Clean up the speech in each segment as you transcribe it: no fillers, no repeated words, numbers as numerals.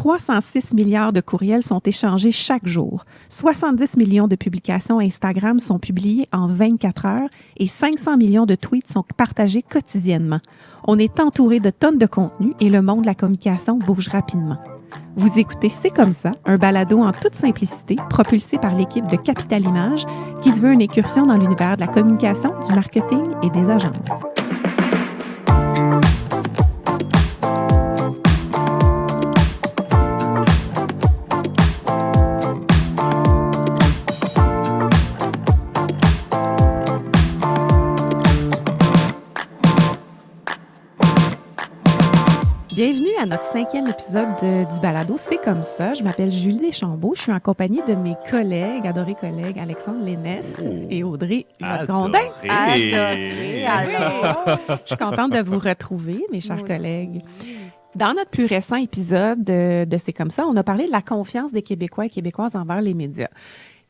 306 milliards de courriels sont échangés chaque jour. 70 millions de publications Instagram sont publiées en 24 heures et 500 millions de tweets sont partagés quotidiennement. On est entouré de tonnes de contenu et le monde de la communication bouge rapidement. Vous écoutez C'est comme ça, un balado en toute simplicité, propulsé par l'équipe de Capital Images, qui se veut une incursion dans l'univers de la communication, du marketing et des agences. Bienvenue à notre 5e épisode du balado C'est comme ça. Je m'appelle Julie Deschambault. Je suis en compagnie de mes collègues, adorés collègues, Alexandre Lénès et Audrey Grondin. Adoré. Je suis contente de vous retrouver, mes chers collègues. Dans notre plus récent épisode de C'est comme ça, on a parlé de la confiance des Québécois et Québécoises envers les médias.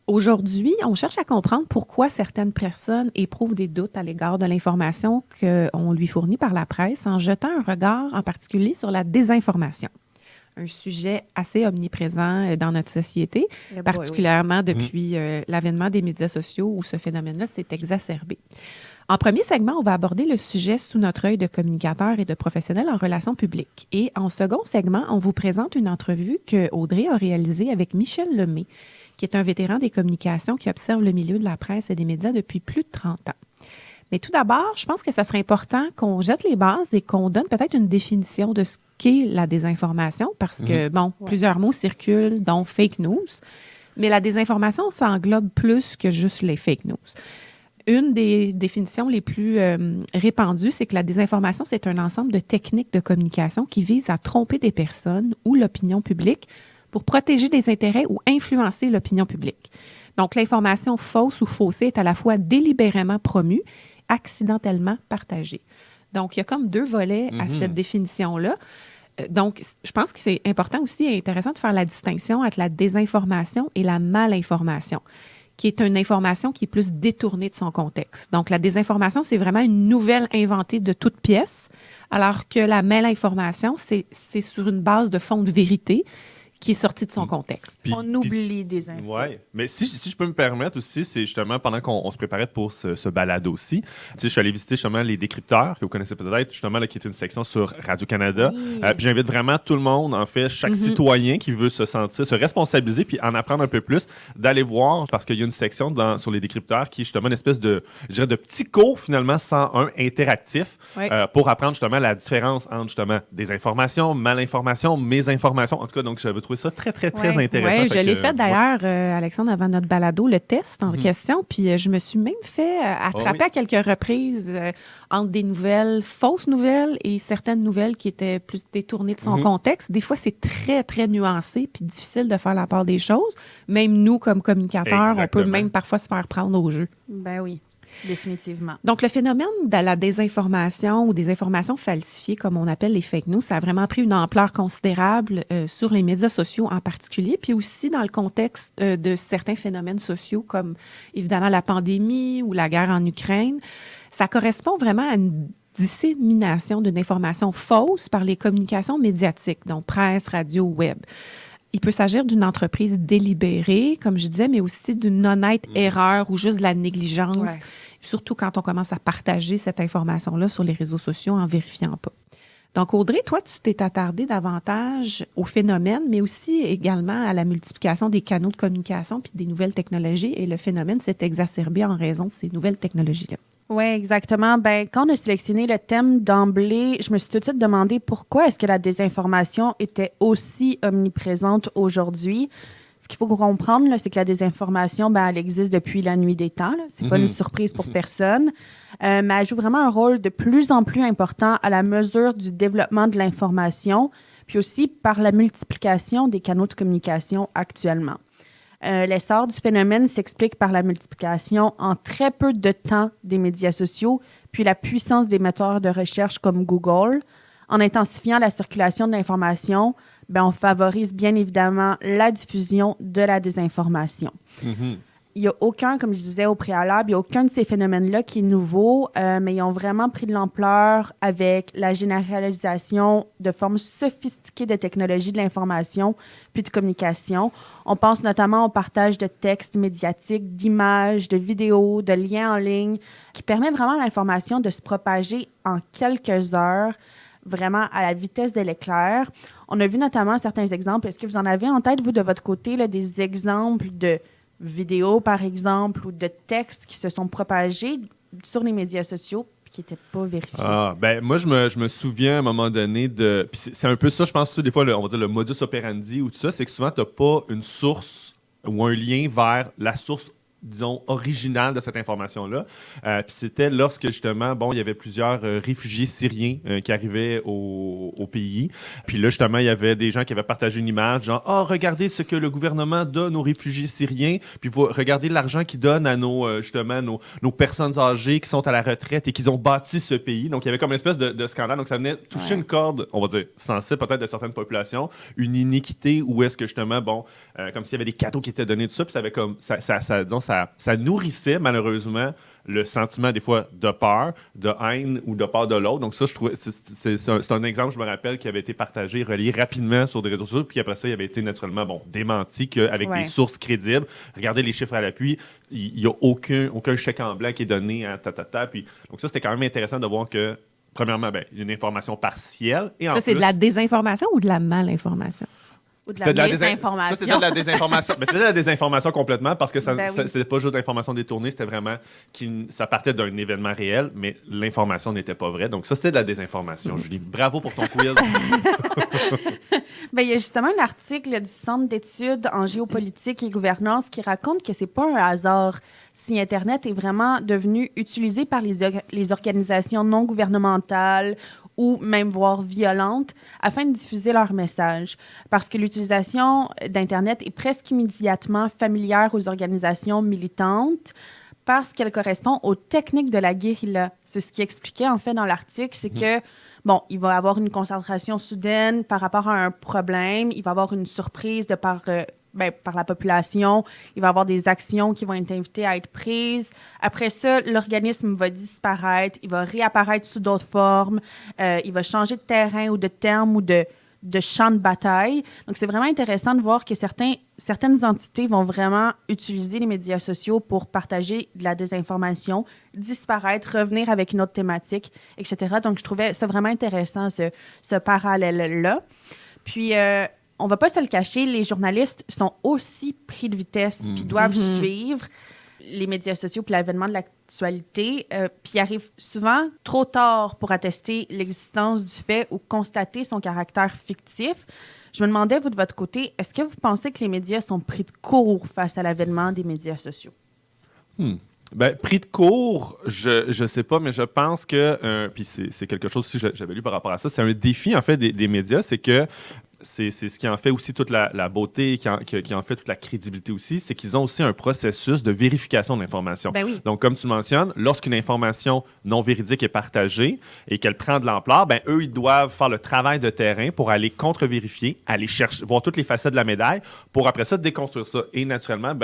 Aujourd'hui, on cherche à comprendre pourquoi certaines personnes éprouvent des doutes à l'égard de l'information qu'on lui fournit par la presse en jetant un regard en particulier sur la désinformation. Un sujet assez omniprésent dans notre société, particulièrement depuis l'avènement des médias sociaux où ce phénomène-là s'est exacerbé. En premier segment, on va aborder le sujet sous notre œil de communicateur et de professionnel en relations publiques. Et en second segment, on vous présente une entrevue que Audrey a réalisée avec Michel Lemay, qui est un vétéran des communications qui observe le milieu de la presse et des médias depuis plus de 30 ans. Mais tout d'abord, je pense que ça serait important qu'on jette les bases et qu'on donne peut-être une définition de ce qu'est la désinformation, parce que, plusieurs mots circulent, dont fake news, mais la désinformation, ça englobe plus que juste les fake news. Une des définitions les plus répandues, c'est que la désinformation, c'est un ensemble de techniques de communication qui visent à tromper des personnes ou l'opinion publique pour protéger des intérêts ou influencer l'opinion publique. Donc, l'information fausse ou faussée est à la fois délibérément promue, accidentellement partagée. Donc, il y a comme deux volets à cette définition-là. Donc, je pense que c'est important aussi et intéressant de faire la distinction entre la désinformation et la malinformation, qui est une information qui est plus détournée de son contexte. Donc, la désinformation, c'est vraiment une nouvelle inventée de toutes pièces, alors que la malinformation, c'est sur une base de fond de vérité qui est sorti de son contexte. On oublie des infos. Oui, mais si je peux me permettre aussi, c'est justement pendant qu'on se préparait pour ce balado aussi, tu sais, je suis allé visiter justement les décrypteurs, que vous connaissez peut-être, justement, là, qui est une section sur Radio-Canada. Oui. Puis j'invite vraiment tout le monde, en fait, chaque citoyen qui veut se responsabiliser puis en apprendre un peu plus, d'aller voir, parce qu'il y a une section sur les décrypteurs qui est justement une espèce de, je dirais, de petit cours, finalement, 101 interactif, pour apprendre justement la différence entre, justement, des informations, malinformations, mésinformations. En tout cas, donc, j'avais trouvé ça très, très, très intéressant. Oui, je l'ai fait d'ailleurs, Alexandre, avant notre balado, le test en question. Puis je me suis même fait attraper à quelques reprises entre des nouvelles, fausses nouvelles et certaines nouvelles qui étaient plus détournées de son contexte. Des fois, c'est très, très nuancé puis difficile de faire la part des choses. Même nous, comme communicateurs, on peut même parfois se faire prendre au jeu. Ben oui. Définitivement. Donc, le phénomène de la désinformation ou des informations falsifiées, comme on appelle les fake news, ça a vraiment pris une ampleur considérable sur les médias sociaux en particulier, puis aussi dans le contexte de certains phénomènes sociaux comme, évidemment, la pandémie ou la guerre en Ukraine. Ça correspond vraiment à une dissémination d'une information fausse par les communications médiatiques, donc presse, radio, web. Il peut s'agir d'une entreprise délibérée, comme je disais, mais aussi d'une honnête erreur ou juste de la négligence, surtout quand on commence à partager cette information-là sur les réseaux sociaux en vérifiant pas. Donc, Audrey, toi, tu t'es attardée davantage au phénomène, mais aussi également à la multiplication des canaux de communication puis des nouvelles technologies, et le phénomène s'est exacerbé en raison de ces nouvelles technologies-là. Oui, exactement. Ben, quand on a sélectionné le thème d'emblée, je me suis tout de suite demandé pourquoi est-ce que la désinformation était aussi omniprésente aujourd'hui. Ce qu'il faut comprendre, là, c'est que la désinformation, ben, elle existe depuis la nuit des temps. C'est pas une surprise pour personne. Mais elle joue vraiment un rôle de plus en plus important à la mesure du développement de l'information, puis aussi par la multiplication des canaux de communication actuellement. L'essor du phénomène s'explique par la multiplication en très peu de temps des médias sociaux, puis la puissance des moteurs de recherche comme Google. En intensifiant la circulation de l'information, ben, on favorise bien évidemment la diffusion de la désinformation. il n'y a aucun, comme je disais au préalable, il n'y a aucun de ces phénomènes-là qui est nouveau, mais ils ont vraiment pris de l'ampleur avec la généralisation de formes sophistiquées de technologies de l'information puis de communication. On pense notamment au partage de textes médiatiques, d'images, de vidéos, de liens en ligne, qui permet vraiment à l'information de se propager en quelques heures, vraiment à la vitesse de l'éclair. On a vu notamment certains exemples. Est-ce que vous en avez en tête, vous, de votre côté, là, des exemples de vidéos, par exemple, ou de textes qui se sont propagés sur les médias sociaux puis qui n'étaient pas vérifiés? Moi, je me souviens à un moment donné de... Puis c'est un peu ça, je pense, des fois, on va dire le modus operandi ou tout ça, c'est que souvent, tu n'as pas une source ou un lien vers la source, disons, originale de cette information-là. Puis c'était lorsque, justement, il y avait plusieurs réfugiés syriens qui arrivaient au pays. Puis là, justement, il y avait des gens qui avaient partagé une image, genre, « Ah, regardez ce que le gouvernement donne aux réfugiés syriens, puis regardez l'argent qu'ils donnent à nos personnes âgées qui sont à la retraite et qui ont bâti ce pays. » Donc, il y avait comme une espèce de scandale. Donc, ça venait toucher une corde, on va dire, sensible peut-être de certaines populations, une iniquité où est-ce que, justement, comme s'il y avait des cadeaux qui étaient donnés, tout ça, puis ça avait comme, ça nourrissait malheureusement le sentiment des fois de peur, de haine ou de peur de l'autre. Donc ça, je trouvais, c'est un exemple, je me rappelle, qui avait été partagé, relié rapidement sur des réseaux sociaux, puis après ça, il avait été naturellement démenti qu'avec des sources crédibles, regardez les chiffres à l'appui, il n'y a aucun chèque en blanc qui est donné à Puis, donc ça, c'était quand même intéressant de voir que, premièrement, une information partielle. Et ça, c'est de la désinformation ou de la malinformation? Ou de la désinformation. Ça, c'était de la désinformation. Mais c'était de la désinformation complètement parce que c'était pas juste d'information détournée, c'était vraiment ça partait d'un événement réel, mais l'information n'était pas vraie. Donc ça, c'était de la désinformation. Julie, bravo pour ton quiz. Il y a justement un article du Centre d'études en géopolitique et gouvernance qui raconte que c'est pas un hasard si Internet est vraiment devenu utilisé par les organisations non gouvernementales ou même voire violentes, afin de diffuser leur message. Parce que l'utilisation d'Internet est presque immédiatement familière aux organisations militantes parce qu'elle correspond aux techniques de la guérilla. C'est ce qui expliquait en fait dans l'article, c'est que il va y avoir une concentration soudaine par rapport à un problème, il va y avoir une surprise par la population, il va y avoir des actions qui vont être invitées à être prises. Après ça, l'organisme va disparaître, il va réapparaître sous d'autres formes, il va changer de terrain ou de terme ou de champ de bataille. Donc, c'est vraiment intéressant de voir que certaines entités vont vraiment utiliser les médias sociaux pour partager de la désinformation, disparaître, revenir avec une autre thématique, etc. Donc, je trouvais ça vraiment intéressant, ce parallèle-là. Puis, on ne va pas se le cacher, les journalistes sont aussi pris de vitesse puis doivent suivre les médias sociaux puis l'avènement de l'actualité, puis arrivent souvent trop tard pour attester l'existence du fait ou constater son caractère fictif. Je me demandais, vous, de votre côté, est-ce que vous pensez que les médias sont pris de court face à l'avènement des médias sociaux? Pris de court, je sais pas, mais je pense que, puis c'est quelque chose aussi j'avais lu par rapport à ça, c'est un défi, en fait, des médias, c'est que c'est ce qui en fait aussi toute la beauté, qui en fait toute la crédibilité aussi, c'est qu'ils ont aussi un processus de vérification de l'information. Oui. Donc, comme tu le mentionnes, lorsqu'une information non véridique est partagée et qu'elle prend de l'ampleur, eux, ils doivent faire le travail de terrain pour aller contre-vérifier, aller chercher, voir toutes les facettes de la médaille, pour après ça déconstruire ça. Et naturellement,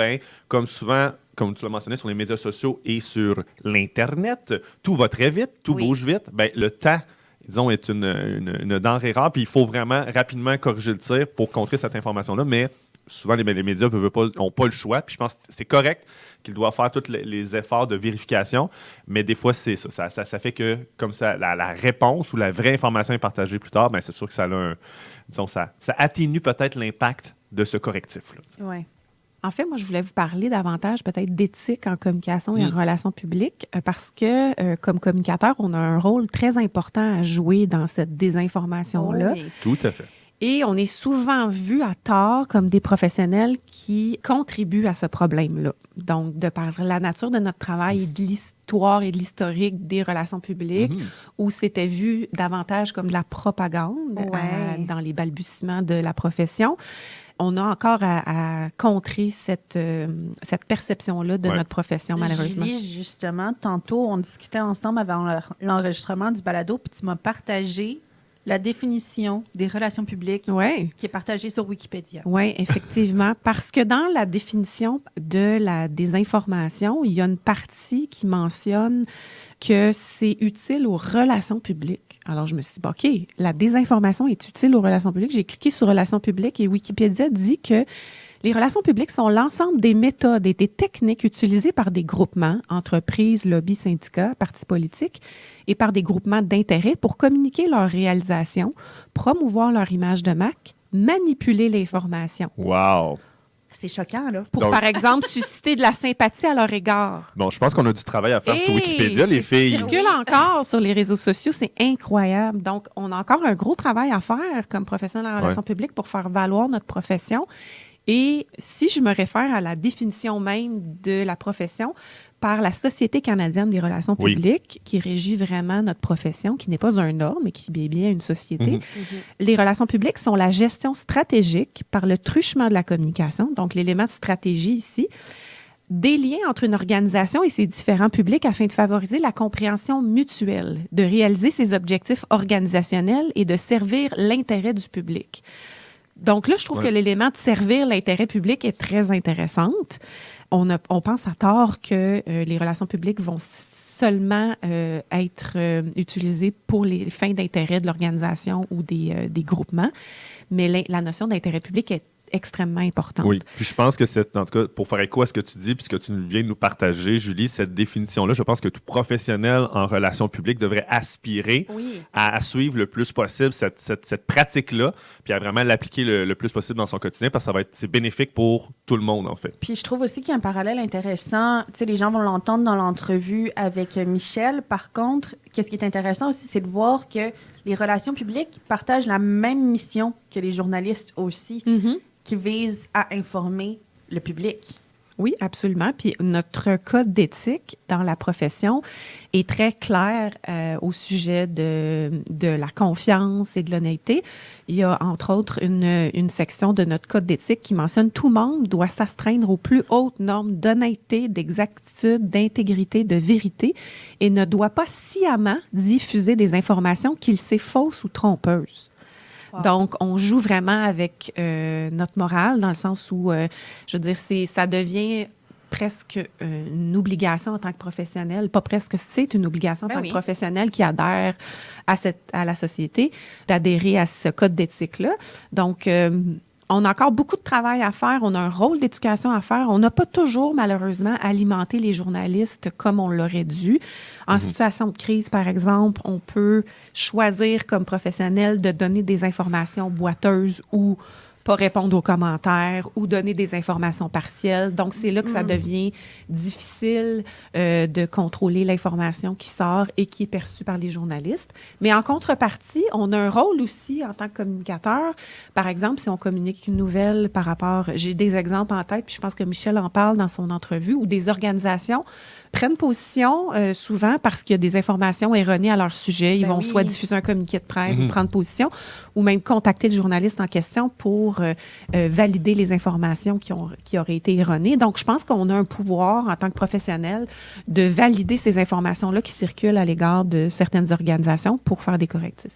comme souvent, comme tu l'as mentionné sur les médias sociaux et sur l'Internet, tout va très vite, tout bouge vite. Le temps, disons, est une denrée rare, puis il faut vraiment rapidement corriger le tir pour contrer cette information-là, mais souvent, les médias n'ont pas le choix, puis je pense que c'est correct qu'ils doivent faire tous les efforts de vérification, mais des fois, c'est ça. Ça fait que, comme ça, la réponse ou la vraie information est partagée plus tard, c'est sûr que ça a ça atténue peut-être l'impact de ce correctif-là. Oui. En fait, moi, je voulais vous parler davantage peut-être d'éthique en communication et en relations publiques parce que, comme communicateur, on a un rôle très important à jouer dans cette désinformation-là. Oui. Tout à fait. Et on est souvent vu à tort comme des professionnels qui contribuent à ce problème-là. Donc, de par la nature de notre travail et de l'histoire et de l'historique des relations publiques, où c'était vu davantage comme de la propagande dans les balbutiements de la profession, on a encore à contrer cette perception-là de notre profession, malheureusement. Julie, justement, tantôt, on discutait ensemble avant l'enregistrement du balado, puis tu m'as partagé la définition des relations publiques Oui. qui est partagée sur Wikipédia. Oui, effectivement. Parce que dans la définition de la désinformation, il y a une partie qui mentionne que c'est utile aux relations publiques. Alors, je me suis dit, OK, la désinformation est utile aux relations publiques. J'ai cliqué sur relations publiques et Wikipédia dit que les relations publiques sont l'ensemble des méthodes et des techniques utilisées par des groupements, entreprises, lobbies, syndicats, partis politiques et par des groupements d'intérêt pour communiquer leurs réalisations, promouvoir leur image de marque, manipuler l'information. Wow! C'est choquant, là. Pour, Donc- par exemple, susciter de la sympathie à leur égard. Bon, je pense qu'on a du travail à faire sur Hey, Wikipédia, les c'est ce qui filles. circule encore sur les réseaux sociaux, c'est incroyable. Donc, on a encore un gros travail à faire comme professionnel en relations publiques pour faire valoir notre profession. Et si je me réfère à la définition même de la profession par la Société canadienne des relations Oui. publiques, qui régit vraiment notre profession, qui n'est pas un ordre, mais qui est bien une société, Mhm. les relations publiques sont la gestion stratégique par le truchement de la communication, donc l'élément de stratégie ici, des liens entre une organisation et ses différents publics afin de favoriser la compréhension mutuelle, de réaliser ses objectifs organisationnels et de servir l'intérêt du public. Donc là, je trouve Ouais. que l'élément de servir l'intérêt public est très intéressante. On pense à tort que les relations publiques vont seulement être utilisées pour les fins d'intérêt de l'organisation ou des groupements, mais la notion d'intérêt public est extrêmement importante. Oui, puis je pense que c'est, en tout cas, pour faire écho à ce que tu dis, puis ce que tu viens de nous partager, Julie, cette définition-là, je pense que tout professionnel en relations publiques devrait aspirer Oui. à suivre le plus possible cette pratique-là, puis à vraiment l'appliquer le plus possible dans son quotidien, parce que c'est bénéfique pour tout le monde, en fait. Puis je trouve aussi qu'il y a un parallèle intéressant. Tu sais, les gens vont l'entendre dans l'entrevue avec Michel. Par contre, qu'est-ce qui est intéressant aussi, c'est de voir que les relations publiques partagent la même mission que les journalistes aussi, Mhm. qui visent à informer le public. Oui, absolument. Puis notre code d'éthique dans la profession est très clair au sujet de la confiance et de l'honnêteté. Il y a, entre autres, une section de notre code d'éthique qui mentionne « Tout membre doit s'astreindre aux plus hautes normes d'honnêteté, d'exactitude, d'intégrité, de vérité et ne doit pas sciemment diffuser des informations qu'il sait fausses ou trompeuses. » Wow. Donc, on joue vraiment avec notre morale dans le sens où, je veux dire, ça devient presque une obligation en tant que professionnel, pas presque, c'est une obligation en Ben tant oui. que professionnel qui adhère à la société d'adhérer à ce code d'éthique-là. Donc, on a encore beaucoup de travail à faire, on a un rôle d'éducation à faire. On n'a pas toujours, malheureusement, alimenté les journalistes comme on l'aurait dû. En situation de crise, par exemple, on peut choisir comme professionnel de donner des informations boiteuses ou pas répondre aux commentaires ou donner des informations partielles. Donc, c'est là que ça devient difficile de contrôler l'information qui sort et qui est perçue par les journalistes. Mais en contrepartie, on a un rôle aussi en tant que communicateur. Par exemple, si on communique une nouvelle par rapport... J'ai des exemples en tête, puis je pense que Michel en parle dans son entrevue, où des organisations prennent position souvent parce qu'il y a des informations erronées à leur sujet. Ils Ben vont oui. soit diffuser un communiqué de presse ou prendre position, ou même contacter le journaliste en question pour valider les informations qui auraient été erronées. Donc, je pense qu'on a un pouvoir en tant que professionnel de valider ces informations-là qui circulent à l'égard de certaines organisations pour faire des correctifs.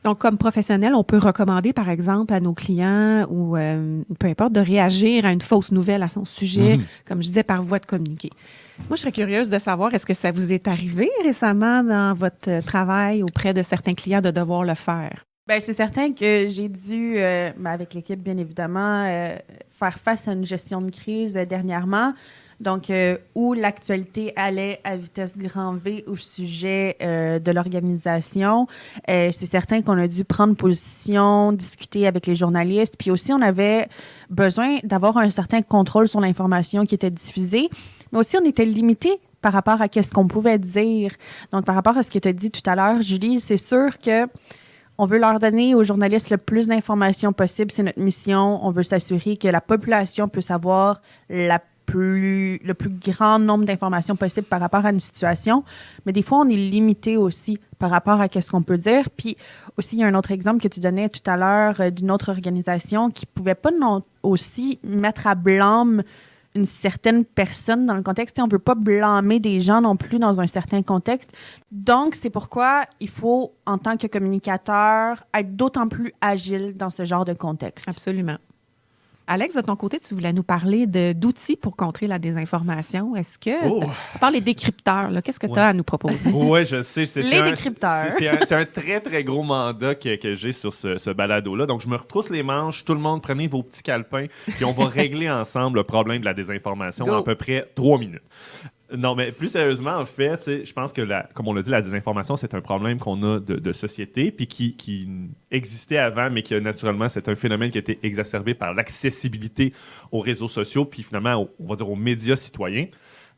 Donc, comme professionnel, on peut recommander, par exemple, à nos clients ou peu importe, de réagir à une fausse nouvelle à son sujet, comme je disais, par voie de communiqué. Moi, je serais curieuse de savoir, est-ce que ça vous est arrivé récemment dans votre travail auprès de certains clients de devoir le faire? Bien, c'est certain que j'ai dû, avec l'équipe, bien évidemment, faire face à une gestion de crise dernièrement. Donc, où l'actualité allait à vitesse grand V au sujet de l'organisation. C'est certain qu'on a dû prendre position, discuter avec les journalistes. Puis aussi, on avait besoin d'avoir un certain contrôle sur l'information qui était diffusée. Mais aussi, on était limité par rapport à ce qu'on pouvait dire. Donc, par rapport à ce que tu as dit tout à l'heure, Julie, c'est sûr que on veut leur donner aux journalistes le plus d'informations possible. C'est notre mission. On veut s'assurer que la population peut savoir le plus grand nombre d'informations possible par rapport à une situation. Mais des fois, on est limité aussi par rapport à ce qu'on peut dire. Puis aussi, il y a un autre exemple que tu donnais tout à l'heure d'une autre organisation qui ne pouvait pas aussi mettre à blâme une certaine personne dans le contexte. On ne veut pas blâmer des gens non plus dans un certain contexte. Donc, c'est pourquoi il faut, en tant que communicateur, être d'autant plus agile dans ce genre de contexte. Absolument. Alex, de ton côté, tu voulais nous parler d'outils pour contrer la désinformation. Est-ce que, à part les décrypteurs, là, qu'est-ce que tu as à nous proposer? Oui, je sais. Les décrypteurs. C'est un très, très gros mandat que j'ai sur ce balado-là. Donc, je me retrousse les manches. Tout le monde, prenez vos petits calepins, puis on va régler ensemble le problème de la désinformation en à peu près 3 minutes. Non, mais plus sérieusement, en fait, je pense que, comme on l'a dit, la désinformation, c'est un problème qu'on a de société, puis qui existait avant, mais qui, naturellement, c'est un phénomène qui a été exacerbé par l'accessibilité aux réseaux sociaux, puis finalement, on va dire aux médias citoyens.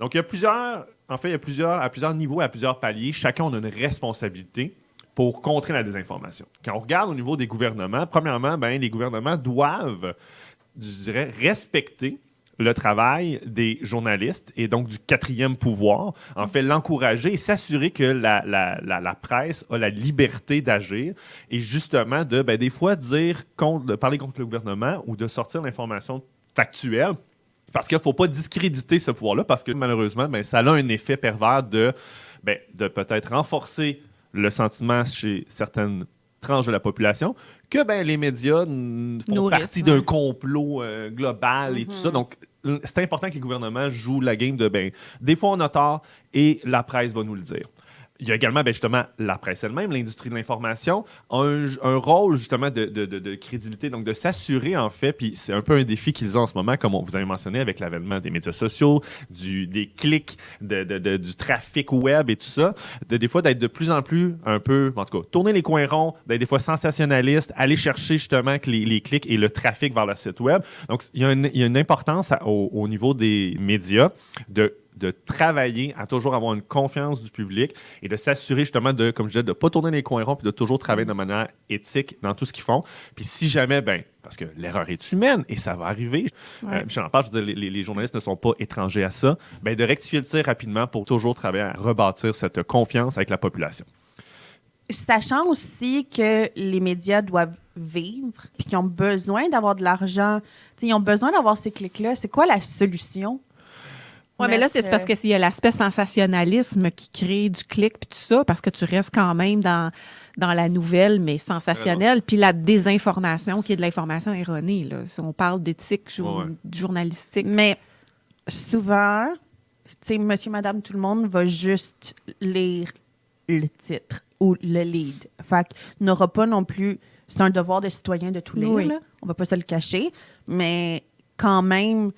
Donc, il y a à plusieurs niveaux, à plusieurs paliers, chacun on a une responsabilité pour contrer la désinformation. Quand on regarde au niveau des gouvernements, premièrement, les gouvernements doivent, je dirais, respecter le travail des journalistes et donc du quatrième pouvoir, en fait, l'encourager et s'assurer que la presse a la liberté d'agir et justement des fois de parler contre le gouvernement ou de sortir l'information factuelle. Parce qu'il ne faut pas discréditer ce pouvoir-là, parce que malheureusement, ça a un effet pervers de peut-être renforcer le sentiment chez certaines tranches de la population que les médias font partie d'un complot global et tout ça. Donc, c'est important que les gouvernements jouent la game de des fois on a tort et la presse va nous le dire. Il y a également, justement, la presse elle-même, l'industrie de l'information, a un rôle, justement, de crédibilité, donc de s'assurer, en fait, puis c'est un peu un défi qu'ils ont en ce moment, comme vous avez mentionné, avec l'avènement des médias sociaux, des clics, du trafic web et tout ça, des fois d'être de plus en plus, un peu, en tout cas, tourner les coins ronds, d'être des fois sensationnaliste, aller chercher, justement, que les clics et le trafic vers le site web. Donc, il y a une importance au niveau des médias de travailler à toujours avoir une confiance du public et de s'assurer justement comme je disais, de ne pas tourner les coins ronds puis de toujours travailler de manière éthique dans tout ce qu'ils font. Puis si jamais, parce que l'erreur est humaine et ça va arriver, j'en parle, je veux dire, les journalistes ne sont pas étrangers à ça, de rectifier le tir rapidement pour toujours travailler à rebâtir cette confiance avec la population. Sachant aussi que les médias doivent vivre puis qu'ils ont besoin d'avoir de l'argent, ils ont besoin d'avoir ces clics-là, c'est quoi la solution? Oui, mais là, c'est parce qu'il y a l'aspect sensationnalisme qui crée du clic puis tout ça, parce que tu restes quand même dans la nouvelle, mais sensationnelle, puis la désinformation qui est de l'information erronée. Là. Si on parle d'éthique journalistique. Mais souvent, monsieur, madame, tout le monde va juste lire le titre ou le lead. Fait qu'il n'aura pas non plus... C'est un devoir de citoyen de tout lire, là. On va pas se le cacher, mais quand même...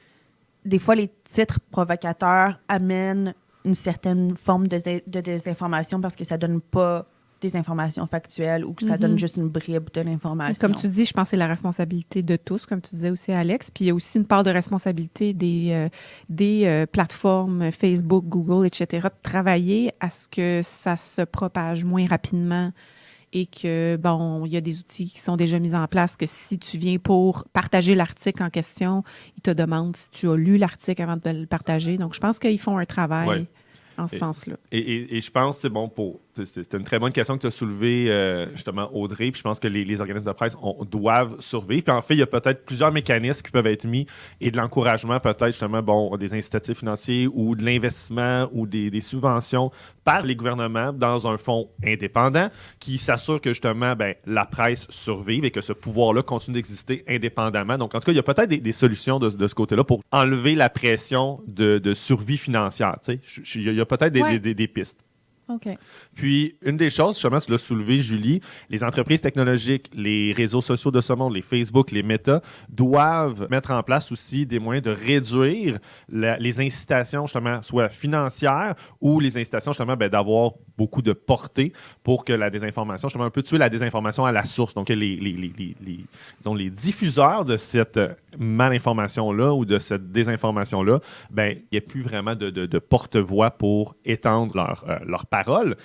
Des fois, les titres provocateurs amènent une certaine forme de désinformation parce que ça donne pas des informations factuelles ou que ça donne juste une bribe de l'information. Comme tu dis, je pense que c'est la responsabilité de tous, comme tu disais aussi, Alex. Puis il y a aussi une part de responsabilité des plateformes Facebook, Google, etc., de travailler à ce que ça se propage moins rapidement et que, il y a des outils qui sont déjà mis en place que si tu viens pour partager l'article en question, ils te demandent si tu as lu l'article avant de le partager. Donc, je pense qu'ils font un travail en ce sens-là. Et je pense, c'est une très bonne question que tu as soulevée, justement, Audrey. Puis je pense que les organismes de presse doivent survivre. Puis en fait, il y a peut-être plusieurs mécanismes qui peuvent être mis et de l'encouragement, peut-être, justement, des incitatifs financiers ou de l'investissement ou des subventions par les gouvernements dans un fonds indépendant qui s'assure que, justement, la presse survive et que ce pouvoir-là continue d'exister indépendamment. Donc, en tout cas, il y a peut-être des solutions de ce côté-là pour enlever la pression de survie financière. Il y a peut-être des pistes. OK. Puis, une des choses, justement, tu l'as soulevé, Julie, les entreprises technologiques, les réseaux sociaux de ce monde, les Facebook, les Meta, doivent mettre en place aussi des moyens de réduire les incitations, justement, soit financières ou les incitations, justement, d'avoir beaucoup de portée pour que la désinformation, justement, un peu tuer la désinformation à la source. Donc, disons, les diffuseurs de cette malinformation-là ou de cette désinformation-là, il n'y a plus vraiment de porte-voix pour étendre leur parole.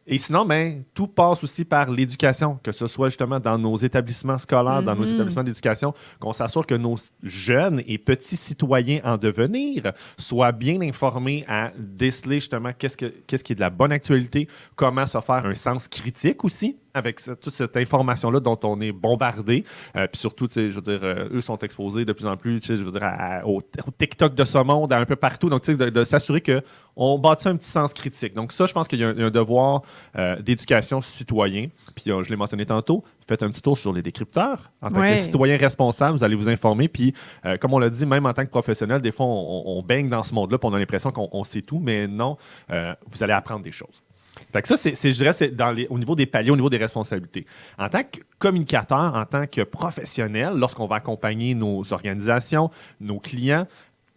Et sinon, tout passe aussi par l'éducation, que ce soit justement dans nos établissements scolaires, dans nos établissements d'éducation, qu'on s'assure que nos jeunes et petits citoyens en devenir soient bien informés à déceler justement qu'est-ce qui est de la bonne actualité, comment se faire un sens critique aussi. avec toute cette information-là dont on est bombardé. Puis surtout, je veux dire, eux sont exposés de plus en plus, je veux dire, au TikTok de ce monde, un peu partout. Donc, de s'assurer qu'on bâtit un petit sens critique. Donc, ça, je pense qu'il y a un devoir d'éducation citoyen. Puis, je l'ai mentionné tantôt, faites un petit tour sur les décrypteurs. En tant que citoyen responsable, vous allez vous informer. Puis, comme on l'a dit, même en tant que professionnel, des fois, on baigne dans ce monde-là, puis on a l'impression qu'on sait tout, mais non, vous allez apprendre des choses. Fait que ça, je dirais, c'est au niveau des paliers, au niveau des responsabilités. En tant que communicateur, en tant que professionnel, lorsqu'on va accompagner nos organisations, nos clients,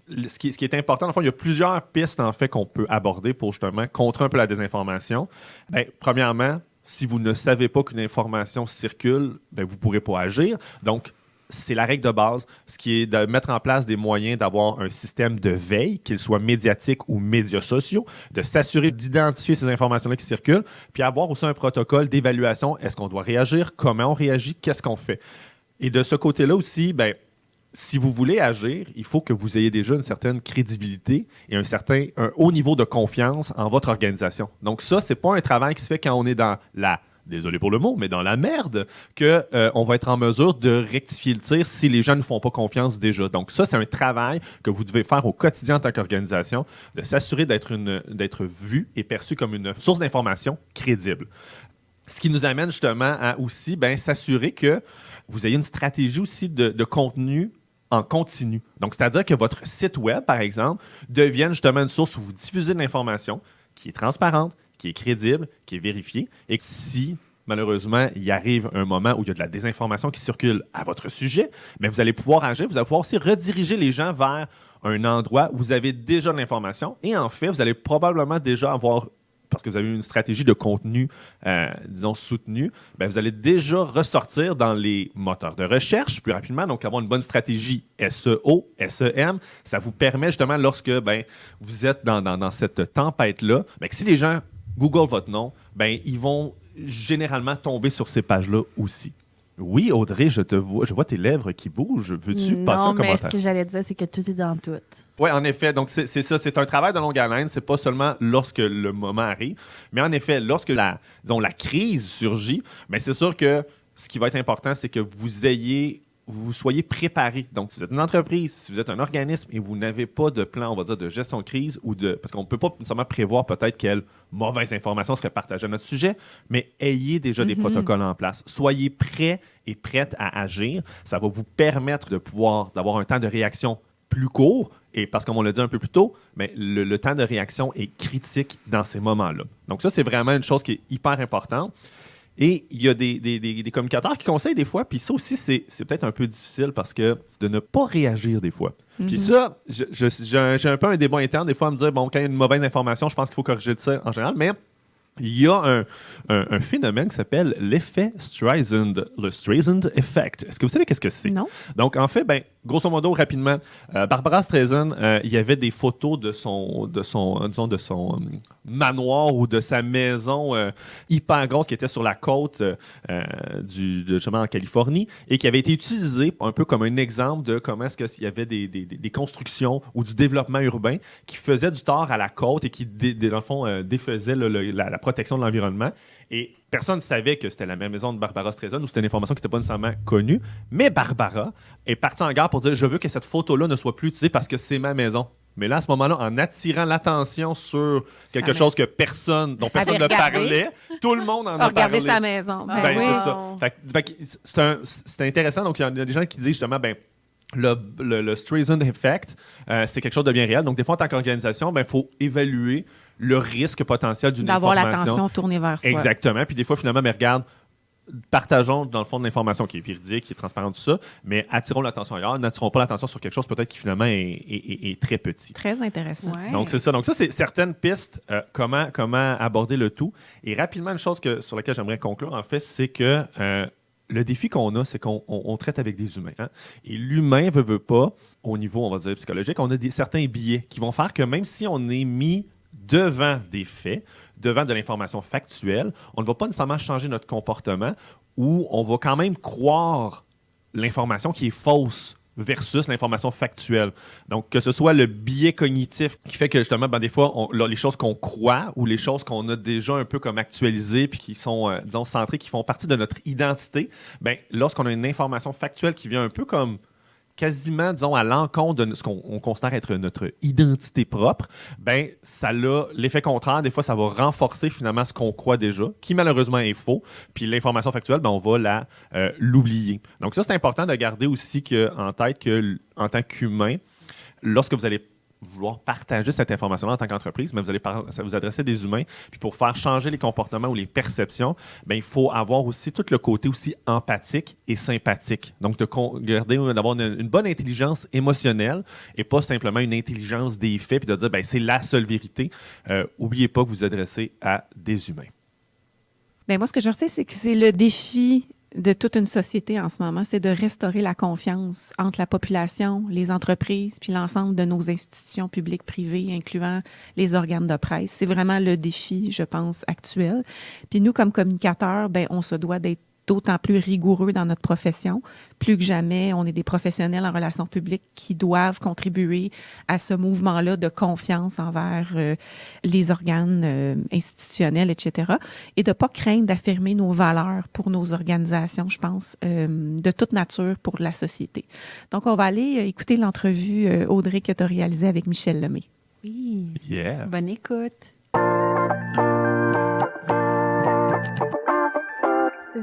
ce qui est important, dans le fond, il y a plusieurs pistes, en fait, qu'on peut aborder pour, justement, contrer un peu la désinformation. Bien, premièrement, si vous ne savez pas qu'une information circule, bien, vous ne pourrez pas agir. Donc, c'est la règle de base, ce qui est de mettre en place des moyens d'avoir un système de veille, qu'il soit médiatique ou médias sociaux, de s'assurer d'identifier ces informations-là qui circulent, puis avoir aussi un protocole d'évaluation. Est-ce qu'on doit réagir? Comment on réagit? Qu'est-ce qu'on fait? Et de ce côté-là aussi, bien, si vous voulez agir, il faut que vous ayez déjà une certaine crédibilité et un haut niveau de confiance en votre organisation. Donc ça, c'est pas un travail qui se fait quand on est dans désolé pour le mot, mais dans la merde, qu'on va être en mesure de rectifier le tir si les gens ne font pas confiance déjà. Donc ça, c'est un travail que vous devez faire au quotidien en tant qu'organisation, de s'assurer d'être vu et perçu comme une source d'information crédible. Ce qui nous amène justement à aussi s'assurer que vous ayez une stratégie aussi de contenu en continu. Donc, c'est-à-dire que votre site web, par exemple, devienne justement une source où vous diffusez de l'information qui est transparente, qui est crédible, qui est vérifiée, et que si, malheureusement, il arrive un moment où il y a de la désinformation qui circule à votre sujet, mais vous allez pouvoir agir, vous allez pouvoir aussi rediriger les gens vers un endroit où vous avez déjà de l'information, et en fait, vous allez probablement déjà avoir, parce que vous avez une stratégie de contenu, disons, soutenue, vous allez déjà ressortir dans les moteurs de recherche plus rapidement. Donc, avoir une bonne stratégie SEO, SEM, ça vous permet justement, lorsque vous êtes dans cette tempête-là, que si les gens Google votre nom, ils vont généralement tomber sur ces pages-là aussi. Oui, Audrey, je vois tes lèvres qui bougent. Veux-tu passer un commentaire? Non, mais ce que j'allais dire, c'est que tout est dans tout. Oui, en effet. Donc, c'est ça. C'est un travail de longue haleine. C'est pas seulement lorsque le moment arrive. Mais en effet, lorsque la crise surgit, c'est sûr que ce qui va être important, c'est que vous soyez préparé. Donc, si vous êtes une entreprise, si vous êtes un organisme et vous n'avez pas de plan, on va dire, de gestion de crise parce qu'on ne peut pas nécessairement prévoir peut-être quelle mauvaise information serait partagée à notre sujet, mais ayez déjà des protocoles en place. Soyez prêts et prêtes à agir. Ça va vous permettre d'avoir un temps de réaction plus court. Et parce que comme on l'a dit un peu plus tôt, le temps de réaction est critique dans ces moments-là. Donc ça, c'est vraiment une chose qui est hyper importante. Et il y a des communicateurs qui conseillent des fois, puis ça aussi, c'est peut-être un peu difficile parce que de ne pas réagir des fois. Puis ça, j'ai un peu un débat interne des fois à me dire, bon, quand il y a une mauvaise information, je pense qu'il faut corriger le tir en général, mais il y a un phénomène qui s'appelle l'effet Streisand, le Streisand Effect. Est-ce que vous savez qu'est-ce que c'est? Non. Donc, en fait, grosso modo, rapidement, Barbara Streisand, il y avait des photos de son manoir ou de sa maison hyper grosse qui était sur la côte justement en Californie et qui avait été utilisée un peu comme un exemple de comment est-ce qu'il y avait des constructions ou du développement urbain qui faisaient du tort à la côte et qui, dans le fond, défaisaient la protection de l'environnement. Et personne ne savait que c'était la même maison de Barbara Streisand ou c'était une information qui n'était pas nécessairement connue. Mais Barbara est partie en garde pour dire « Je veux que cette photo-là ne soit plus utilisée parce que c'est ma maison ». Mais là, à ce moment-là, en attirant l'attention sur quelque chose dont personne ne parlait, tout le monde en a parlé. Regarder sa maison. C'est ça. C'est intéressant. Donc, il y a des gens qui disent justement, le Streisand Effect, c'est quelque chose de bien réel. Donc, des fois, en tant qu'organisation, il faut évaluer le risque potentiel d'une information. D'avoir l'attention tournée vers soi. Exactement. Puis des fois, finalement, regarde, partageons dans le fond de l'information qui est véridique, qui est transparente, tout ça, mais attirons l'attention ailleurs, n'attirons pas l'attention sur quelque chose peut-être qui finalement est très petit. Très intéressant. Ouais. Donc c'est ça. Donc ça, c'est certaines pistes, comment aborder le tout. Et rapidement, une chose sur laquelle j'aimerais conclure, en fait, c'est que le défi qu'on a, c'est qu'on traite avec des humains. Hein? Et l'humain veut pas, au niveau, on va dire, psychologique, on a certains biais qui vont faire que même si on est mis devant des faits, devant de l'information factuelle, on ne va pas nécessairement changer notre comportement ou on va quand même croire l'information qui est fausse versus l'information factuelle. Donc, que ce soit le biais cognitif qui fait que justement, des fois, les choses qu'on croit ou les choses qu'on a déjà un peu comme actualisées puis qui sont, disons, centrées, qui font partie de notre identité, lorsqu'on a une information factuelle qui vient un peu comme quasiment, disons, à l'encontre de ce qu'on considère être notre identité propre, ça a l'effet contraire. Des fois, ça va renforcer finalement ce qu'on croit déjà, qui malheureusement est faux. Puis l'information factuelle, on va l'oublier. Donc ça, c'est important de garder aussi en tête qu'en tant qu'humain, lorsque vous allez vouloir partager cette information-là en tant qu'entreprise, mais vous allez vous adresser à des humains. Puis pour faire changer les comportements ou les perceptions, il faut avoir aussi tout le côté aussi empathique et sympathique. Donc, d'avoir une bonne intelligence émotionnelle et pas simplement une intelligence des faits puis de dire c'est la seule vérité. Oubliez pas que vous vous adressez à des humains. Moi, ce que je retiens, c'est que c'est le défi de toute une société en ce moment, c'est de restaurer la confiance entre la population, les entreprises, puis l'ensemble de nos institutions publiques, privées, incluant les organes de presse. C'est vraiment le défi, je pense, actuel. Puis nous, comme communicateurs, on se doit d'être d'autant plus rigoureux dans notre profession. Plus que jamais, on est des professionnels en relations publiques qui doivent contribuer à ce mouvement-là de confiance envers les organes institutionnels, etc. Et de ne pas craindre d'affirmer nos valeurs pour nos organisations, je pense, de toute nature pour la société. Donc, on va aller écouter l'entrevue, Audrey, que tu as réalisée avec Michel Lemay. Oui. Yeah. Bonne écoute.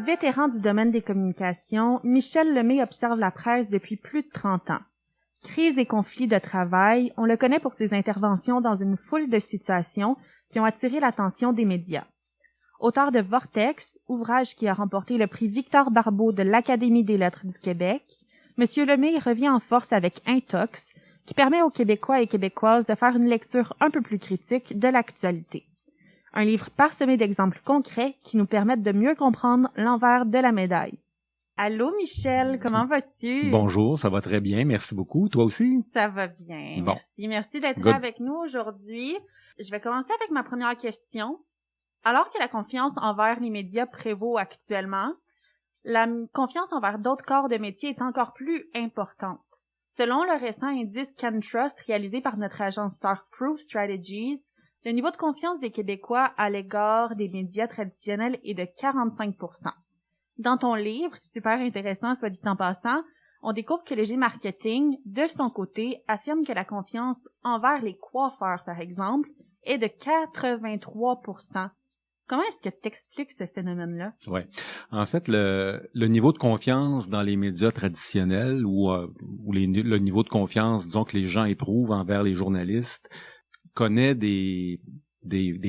Vétéran du domaine des communications, Michel Lemay observe la presse depuis plus de 30 ans. Crise et conflits de travail, on le connaît pour ses interventions dans une foule de situations qui ont attiré l'attention des médias. Auteur de Vortex, ouvrage qui a remporté le prix Victor Barbeau de l'Académie des lettres du Québec, M. Lemay revient en force avec Intox, qui permet aux Québécois et Québécoises de faire une lecture un peu plus critique de l'actualité. Un livre parsemé d'exemples concrets qui nous permettent de mieux comprendre l'envers de la médaille. Allô Michel, comment vas-tu? Bonjour, ça va très bien, merci beaucoup. Toi aussi? Ça va bien, bon. Merci d'être là avec nous aujourd'hui. Je vais commencer avec ma première question. Alors que la confiance envers les médias prévaut actuellement, la confiance envers d'autres corps de métier est encore plus importante. Selon le récent indice CanTrust réalisé par notre agence Starproof Strategies, le niveau de confiance des Québécois à l'égard des médias traditionnels est de 45%. Dans ton livre, super intéressant soit dit en passant, on découvre que le G-Marketing, de son côté, affirme que la confiance envers les coiffeurs, par exemple, est de 83%. Comment est-ce que tu expliques ce phénomène-là? Oui. En fait, le niveau de confiance dans les médias traditionnels ou le niveau de confiance, disons, que les gens éprouvent envers les journalistes connaît des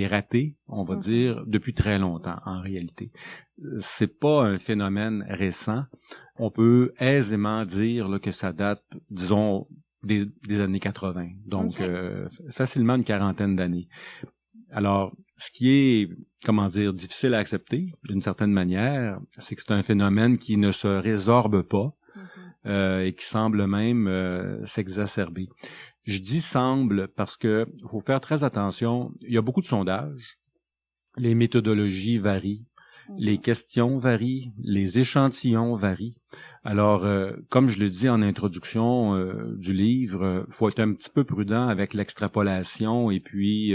ratés, on va dire, depuis très longtemps, en réalité. C'est pas un phénomène récent. On peut aisément dire là, que ça date, disons, des années 80. Donc, facilement une quarantaine d'années. Alors, ce qui est, difficile à accepter, d'une certaine manière, c'est que c'est un phénomène qui ne se résorbe pas et qui semble même s'exacerber. Je dis semble parce que faut faire très attention. Il y a beaucoup de sondages. Les méthodologies varient. Les questions varient. Les échantillons varient. Alors, comme je le dis en introduction du livre, faut être un petit peu prudent avec l'extrapolation et puis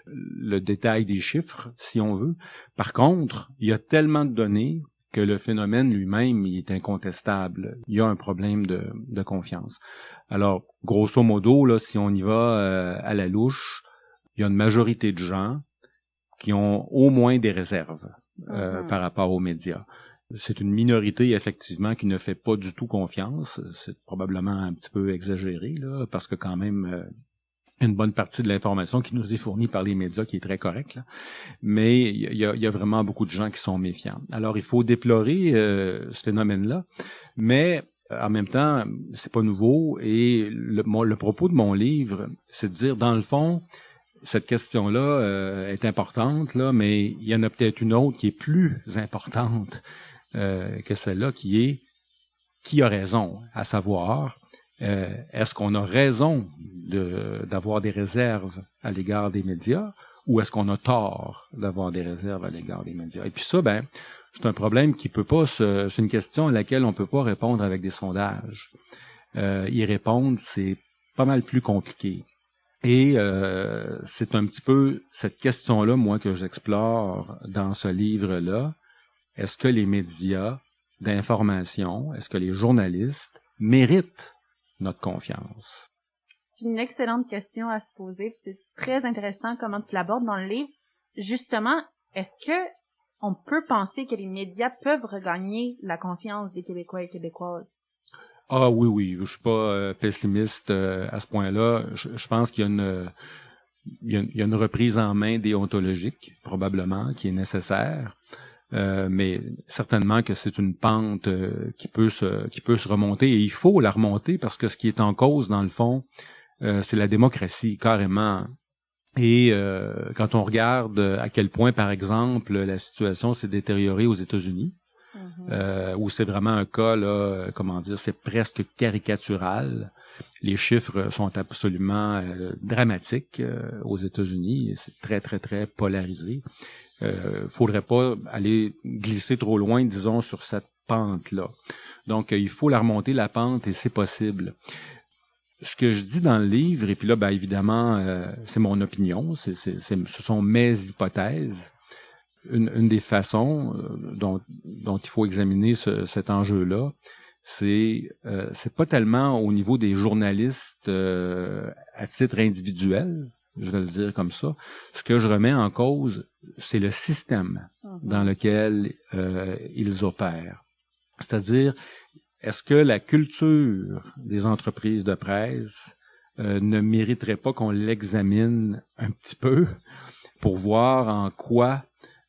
le détail des chiffres, si on veut. Par contre, il y a tellement de données que le phénomène lui-même il est incontestable. Il y a un problème de confiance. Alors, grosso modo, là, si on y va à la louche, il y a une majorité de gens qui ont au moins des réserves par rapport aux médias. C'est une minorité, effectivement, qui ne fait pas du tout confiance. C'est probablement un petit peu exagéré, là, parce que quand même... une bonne partie de l'information qui nous est fournie par les médias qui est très correcte, là. Mais il y a vraiment beaucoup de gens qui sont méfiants. Alors, il faut déplorer ce phénomène-là, mais en même temps, c'est pas nouveau et le propos de mon livre, c'est de dire, dans le fond, cette question-là est importante, là, mais il y en a peut-être une autre qui est plus importante que celle-là, qui est qui a raison, à savoir... est-ce qu'on a raison d'avoir des réserves à l'égard des médias ou est-ce qu'on a tort d'avoir des réserves à l'égard des médias? Et puis ça, c'est un problème qui peut pas c'est une question à laquelle on peut pas répondre avec des sondages. y répondre, c'est pas mal plus compliqué. Et c'est un petit peu cette question-là, moi, que j'explore dans ce livre-là. Est-ce que les médias d'information, est-ce que les journalistes méritent notre confiance? C'est une excellente question à se poser, puis c'est très intéressant comment tu l'abordes dans le livre. Justement, est-ce que on peut penser que les médias peuvent regagner la confiance des Québécois et Québécoises? Ah oui, je suis pas pessimiste à ce point-là. Je pense qu'il y a une reprise en main déontologique, probablement, qui est nécessaire. Mais certainement que c'est une pente qui peut se remonter, et il faut la remonter parce que ce qui est en cause, dans le fond, c'est la démocratie, carrément. Et quand on regarde à quel point, par exemple, la situation s'est détériorée aux États-Unis, où c'est vraiment un cas, là, comment dire, c'est presque caricatural. Les chiffres sont absolument dramatiques aux États-Unis. C'est très, très, très polarisé. Faudrait pas aller glisser trop loin, disons, sur cette pente-là. Donc, il faut la remonter, la pente, et c'est possible. Ce que je dis dans le livre, et puis là, ben, évidemment, c'est mon opinion, ce sont mes hypothèses. Une des façons dont il faut examiner cet enjeu-là, c'est pas tellement au niveau des journalistes à titre individuel, je vais le dire comme ça. Ce que je remets en cause, c'est le système dans lequel ils opèrent. C'est-à-dire, est-ce que la culture des entreprises de presse ne mériterait pas qu'on l'examine un petit peu pour voir en quoi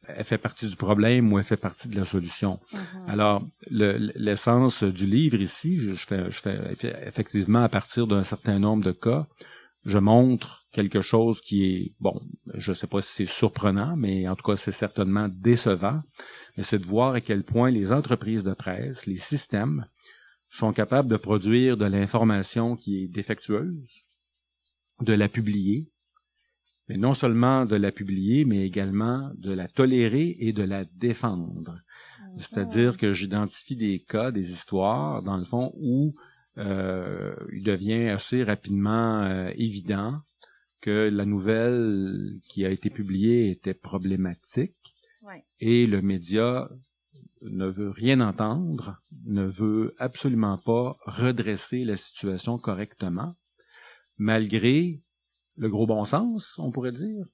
elle fait partie du problème ou elle fait partie de la solution? Alors, l'essence du livre ici, je fais effectivement à partir d'un certain nombre de cas, je montre quelque chose qui est, bon, je sais pas si c'est surprenant, mais en tout cas, c'est certainement décevant. Mais c'est de voir à quel point les entreprises de presse, les systèmes, sont capables de produire de l'information qui est défectueuse, de la publier, mais non seulement de la publier, mais également de la tolérer et de la défendre. C'est-à-dire que j'identifie des cas, des histoires, dans le fond, où il devient assez rapidement évident que la nouvelle qui a été publiée était problématique, et le média ne veut rien entendre, ne veut absolument pas redresser la situation correctement, malgré le gros bon sens, on pourrait dire,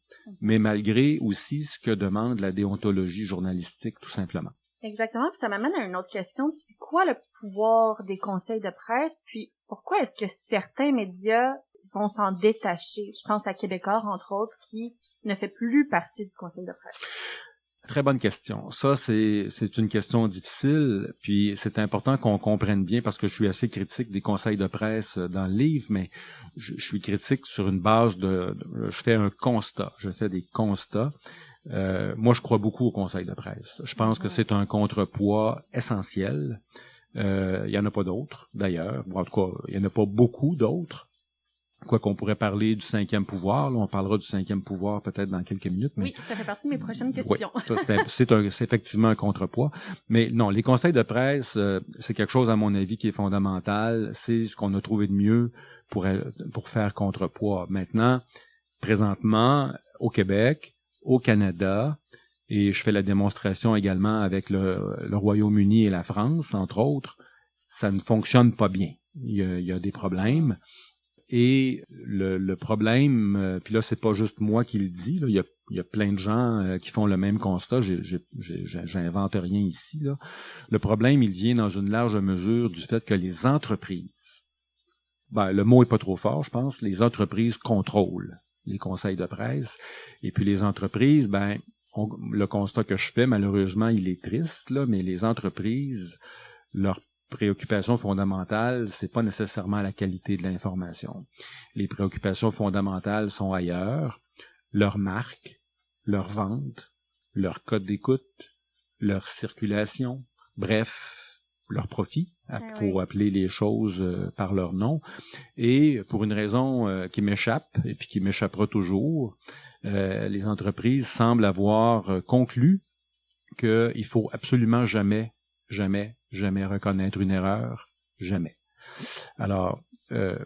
mais malgré aussi ce que demande la déontologie journalistique, tout simplement. Exactement, puis ça m'amène à une autre question. C'est quoi le pouvoir des conseils de presse, puis pourquoi est-ce que certains médias vont s'en détacher? Je pense à Québécois, entre autres, qui ne fait plus partie du conseil de presse. Très bonne question. Ça, c'est une question difficile, puis c'est important qu'on comprenne bien, parce que je suis assez critique des conseils de presse dans le livre, mais je suis critique sur une base je fais un constat, je fais des constats. Moi, je crois beaucoup au conseil de presse. Je pense que c'est un contrepoids essentiel. Il y en a pas d'autres, d'ailleurs. Bon, en tout cas, il y en a pas beaucoup d'autres. Quoi qu'on pourrait parler du cinquième pouvoir, là, on parlera du cinquième pouvoir peut-être dans quelques minutes. Mais... Oui, ça fait partie de mes prochaines questions. Oui, ça, c'est effectivement un contrepoids. Mais non, les conseils de presse, c'est quelque chose, à mon avis, qui est fondamental. C'est ce qu'on a trouvé de mieux pour faire contrepoids. Maintenant, présentement, au Québec, au Canada, et je fais la démonstration également avec le Royaume-Uni et la France, entre autres, ça ne fonctionne pas bien. Il y a des problèmes. Et le problème, puis là, c'est pas juste moi qui le dis, là, il y a plein de gens qui font le même constat, j'invente rien ici, là. Le problème, il vient dans une large mesure du fait que les entreprises, le mot est pas trop fort, je pense, les entreprises contrôlent les conseils de presse, et puis les entreprises, le constat que je fais, malheureusement, il est triste, là, mais les entreprises, leur préoccupation fondamentale, c'est pas nécessairement la qualité de l'information. Les préoccupations fondamentales sont ailleurs. Leur marque, leur vente, leur code d'écoute, leur circulation, bref, leur profit, pour appeler les choses par leur nom. Et pour une raison qui m'échappe, et puis qui m'échappera toujours, les entreprises semblent avoir conclu qu'il faut absolument jamais reconnaître une erreur, jamais. Alors,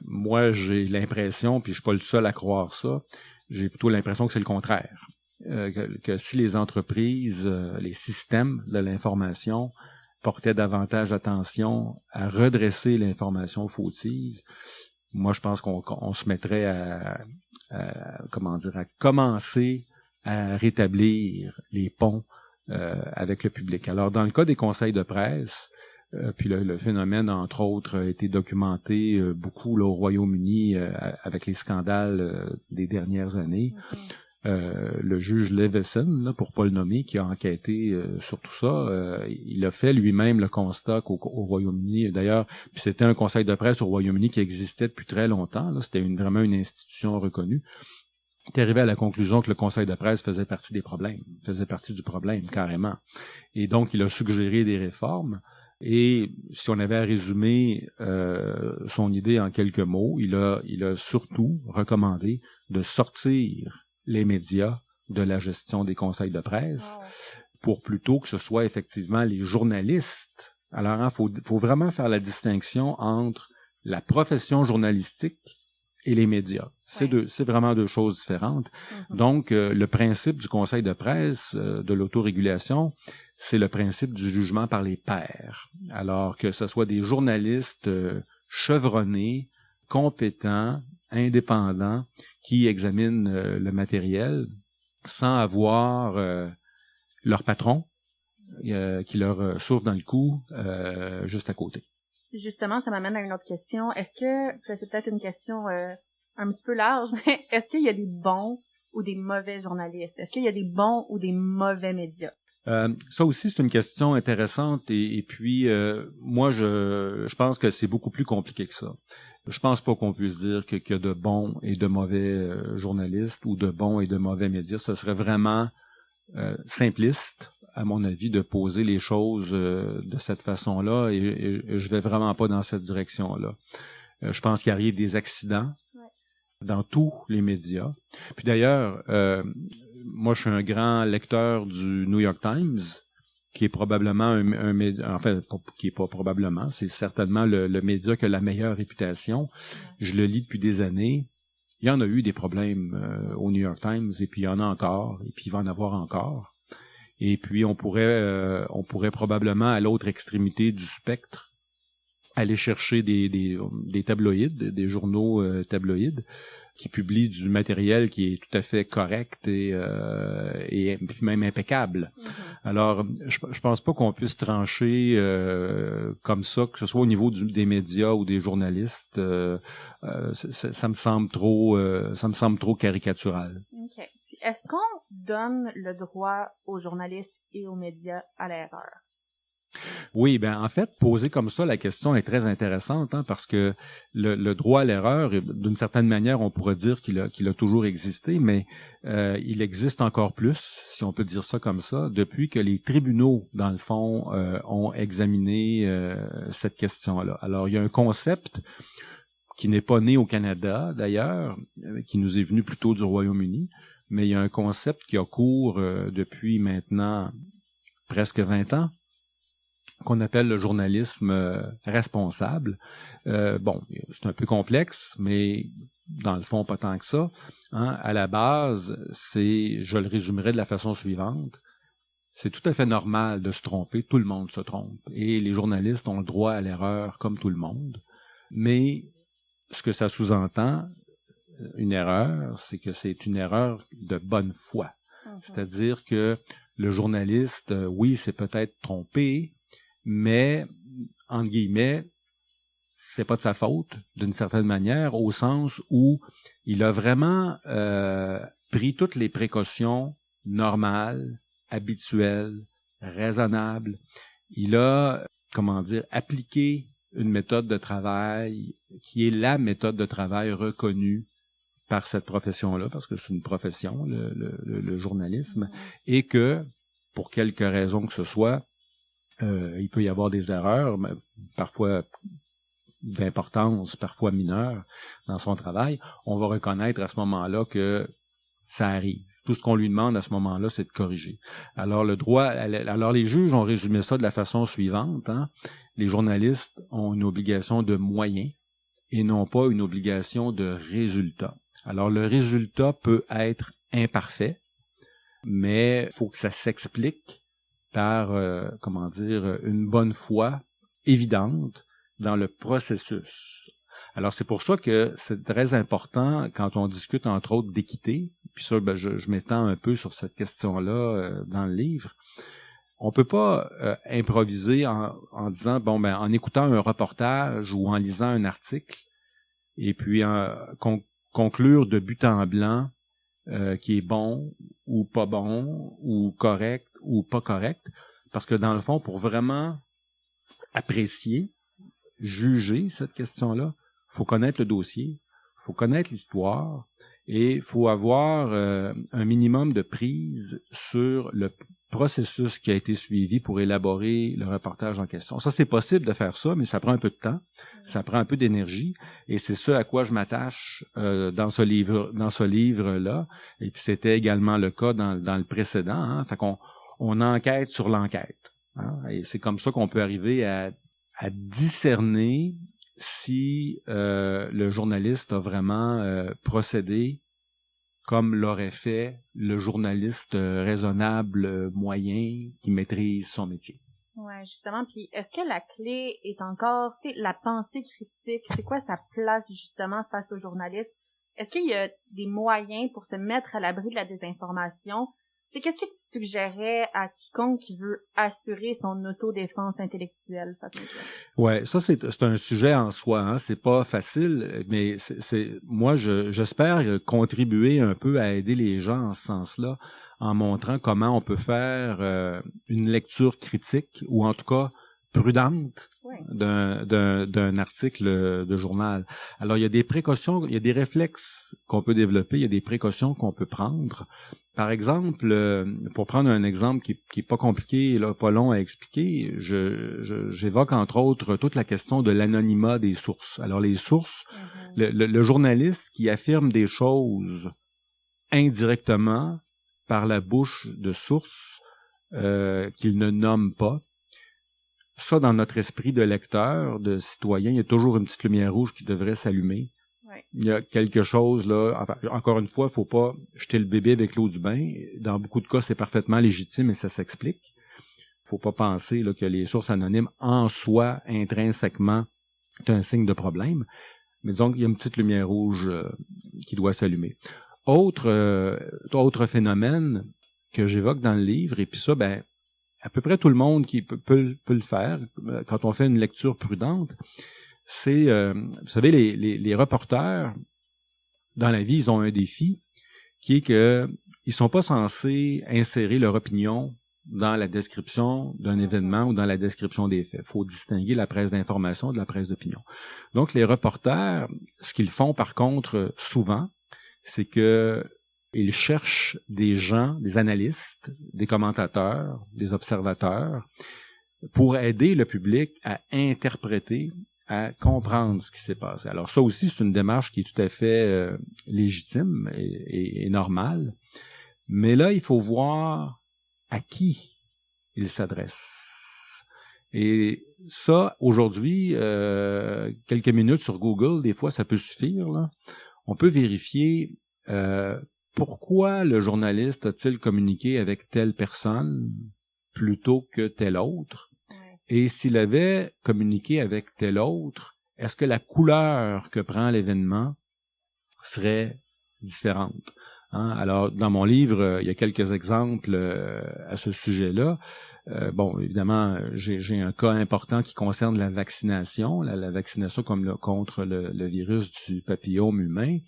moi, j'ai l'impression, puis je suis pas le seul à croire ça, j'ai plutôt l'impression que c'est le contraire. Que si les entreprises, les systèmes de l'information portaient davantage attention à redresser l'information fautive, moi, je pense qu'on se mettrait à commencer à rétablir les ponts avec le public. Alors, dans le cas des conseils de presse, puis le phénomène, entre autres, a été documenté beaucoup là, au Royaume-Uni avec les scandales des dernières années. Le juge Leveson, là, pour pas le nommer, qui a enquêté sur tout ça, il a fait lui-même le constat qu'au Royaume-Uni, d'ailleurs, puis c'était un conseil de presse au Royaume-Uni qui existait depuis très longtemps, là, c'était vraiment une institution reconnue. Il est arrivé à la conclusion que le conseil de presse faisait partie du problème, carrément. Et donc, il a suggéré des réformes. Et si on avait à résumer son idée en quelques mots, il a surtout recommandé de sortir les médias de la gestion des conseils de presse pour plutôt que ce soit effectivement les journalistes. Alors, faut vraiment faire la distinction entre la profession journalistique et les médias. C'est vraiment deux choses différentes. Donc, le principe du conseil de presse, de l'autorégulation, c'est le principe du jugement par les pairs. Alors que ce soit des journalistes chevronnés, compétents, indépendants, qui examinent le matériel sans avoir leur patron qui leur souffle dans le cou juste à côté. Justement, ça m'amène à une autre question. Est-ce que, c'est peut-être une question un petit peu large, mais est-ce qu'il y a des bons ou des mauvais journalistes? Est-ce qu'il y a des bons ou des mauvais médias? Ça aussi, c'est une question intéressante et puis moi, je pense que c'est beaucoup plus compliqué que ça. Je pense pas qu'on puisse dire qu'il y a de bons et de mauvais journalistes ou de bons et de mauvais médias. Ce serait vraiment simpliste, à mon avis, de poser les choses de cette façon-là et je vais vraiment pas dans cette direction-là. Je pense qu'il arrive des accidents dans tous les médias. Puis d'ailleurs, moi, je suis un grand lecteur du New York Times, qui est probablement qui est pas probablement, c'est certainement le média qui a la meilleure réputation. Je le lis depuis des années. Il y en a eu des problèmes au New York Times, et puis il y en a encore, et puis il va en avoir encore. Et puis on pourrait probablement, à l'autre extrémité du spectre, aller chercher des tabloïds, des journaux tabloïds, qui publie du matériel qui est tout à fait correct et même impeccable. Alors, je pense pas qu'on puisse trancher comme ça, que ce soit au niveau des médias ou des journalistes. Ça me semble trop caricatural. OK. Est-ce qu'on donne le droit aux journalistes et aux médias à l'erreur? Oui, ben en fait, poser comme ça la question est très intéressante, parce que le droit à l'erreur, d'une certaine manière, on pourrait dire qu'il a toujours existé, mais il existe encore plus, si on peut dire ça comme ça, depuis que les tribunaux, dans le fond, ont examiné cette question-là. Alors, il y a un concept qui n'est pas né au Canada, d'ailleurs, qui nous est venu plutôt du Royaume-Uni, mais il y a un concept qui a cours depuis maintenant presque 20 ans, qu'on appelle le journalisme responsable. C'est un peu complexe, mais dans le fond, pas tant que ça. À la base, je le résumerai de la façon suivante. C'est tout à fait normal de se tromper, tout le monde se trompe. Et les journalistes ont le droit à l'erreur comme tout le monde. Mais ce que ça sous-entend, une erreur, c'est que c'est une erreur de bonne foi. C'est-à-dire que le journaliste, oui, s'est peut-être trompé, mais, entre guillemets, c'est pas de sa faute, d'une certaine manière, au sens où il a vraiment pris toutes les précautions normales, habituelles, raisonnables. Il a, appliqué une méthode de travail qui est la méthode de travail reconnue par cette profession-là, parce que c'est une profession, le journalisme, et que, pour quelque raison que ce soit, il peut y avoir des erreurs, parfois d'importance, parfois mineures, dans son travail. On va reconnaître à ce moment-là que ça arrive. Tout ce qu'on lui demande à ce moment-là, c'est de corriger. Alors les juges ont résumé ça de la façon suivante, hein. Les journalistes ont une obligation de moyens et non pas une obligation de résultat. Alors le résultat peut être imparfait, mais il faut que ça s'explique par une bonne foi évidente dans le processus. Alors c'est pour ça que c'est très important quand on discute entre autres d'équité, puis ça je m'étends un peu sur cette question-là dans le livre. On peut pas improviser en disant en écoutant un reportage ou en lisant un article et puis conclure de but en blanc qui est bon ou pas bon ou correct ou pas correct, parce que dans le fond, pour vraiment apprécier, juger cette question-là, faut connaître le dossier, faut connaître l'histoire et faut avoir un minimum de prise sur le processus qui a été suivi pour élaborer le reportage en question. Ça, c'est possible de faire ça, mais ça prend un peu de temps, ça prend un peu d'énergie, et c'est ce à quoi je m'attache dans ce livre-là. Et puis c'était également le cas dans le précédent. Hein. Fait qu'on enquête sur l'enquête. Hein. Et c'est comme ça qu'on peut arriver à discerner si le journaliste a vraiment procédé comme l'aurait fait le journaliste raisonnable, moyen, qui maîtrise son métier. Ouais, justement. Puis, est-ce que la clé est encore, la pensée critique? C'est quoi sa place, justement, face aux journalistes? Est-ce qu'il y a des moyens pour se mettre à l'abri de la désinformation? Qu'est-ce que tu suggérais à quiconque qui veut assurer son autodéfense intellectuelle face aux journalistes? Ouais, ça c'est un sujet en soi, hein. C'est pas facile, mais moi j'espère contribuer un peu à aider les gens en ce sens-là, en montrant comment on peut faire une lecture critique ou en tout cas prudente d'un article de journal. Alors il y a des précautions, il y a des réflexes qu'on peut développer, il y a des précautions qu'on peut prendre. Par exemple, pour prendre un exemple qui est pas compliqué, là, pas long à expliquer, j'évoque entre autres toute la question de l'anonymat des sources. Alors les sources, le journaliste qui affirme des choses indirectement par la bouche de sources qu'il ne nomme pas, ça, dans notre esprit de lecteur, de citoyen, il y a toujours une petite lumière rouge qui devrait s'allumer. Ouais. Il y a quelque chose, là, enfin, encore une fois, il faut pas jeter le bébé avec l'eau du bain. Dans beaucoup de cas, c'est parfaitement légitime et ça s'explique. Faut pas penser là, que les sources anonymes, en soi, intrinsèquement, c'est un signe de problème. Mais disons qu'il y a une petite lumière rouge qui doit s'allumer. Autre phénomène que j'évoque dans le livre, et puis ça, à peu près tout le monde qui peut le faire quand on fait une lecture prudente, c'est, vous savez, les reporters, dans la vie, ils ont un défi qui est que ils sont pas censés insérer leur opinion dans la description d'un événement ou dans la description des faits. Il faut distinguer la presse d'information de la presse d'opinion. Donc, les reporters, ce qu'ils font par contre souvent, c'est que ils cherchent des gens, des analystes, des commentateurs, des observateurs, pour aider le public à interpréter, à comprendre ce qui s'est passé. Alors ça aussi, c'est une démarche qui est tout à fait légitime et normale. Mais là, il faut voir à qui il s'adresse. Et ça, aujourd'hui, quelques minutes sur Google, des fois, ça peut suffire, là. On peut vérifier pourquoi le journaliste a-t-il communiqué avec telle personne plutôt que telle autre? Ouais. Et s'il avait communiqué avec telle autre, est-ce que la couleur que prend l'événement serait différente? Hein? Alors, dans mon livre, il y a quelques exemples à ce sujet-là. Évidemment, j'ai un cas important qui concerne la vaccination, la vaccination contre le virus du papillome humain.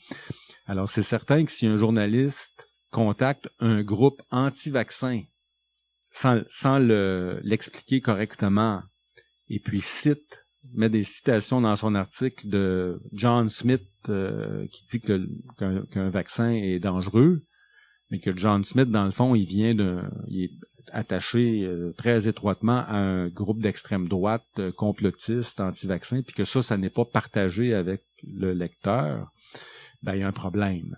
Alors, c'est certain que si un journaliste contacte un groupe anti-vaccin sans l'expliquer correctement, et puis met des citations dans son article de John Smith qui dit qu'un vaccin est dangereux, mais que John Smith, dans le fond, il est attaché très étroitement à un groupe d'extrême droite complotiste anti-vaccin, puis que ça n'est pas partagé avec le lecteur, il y a un problème.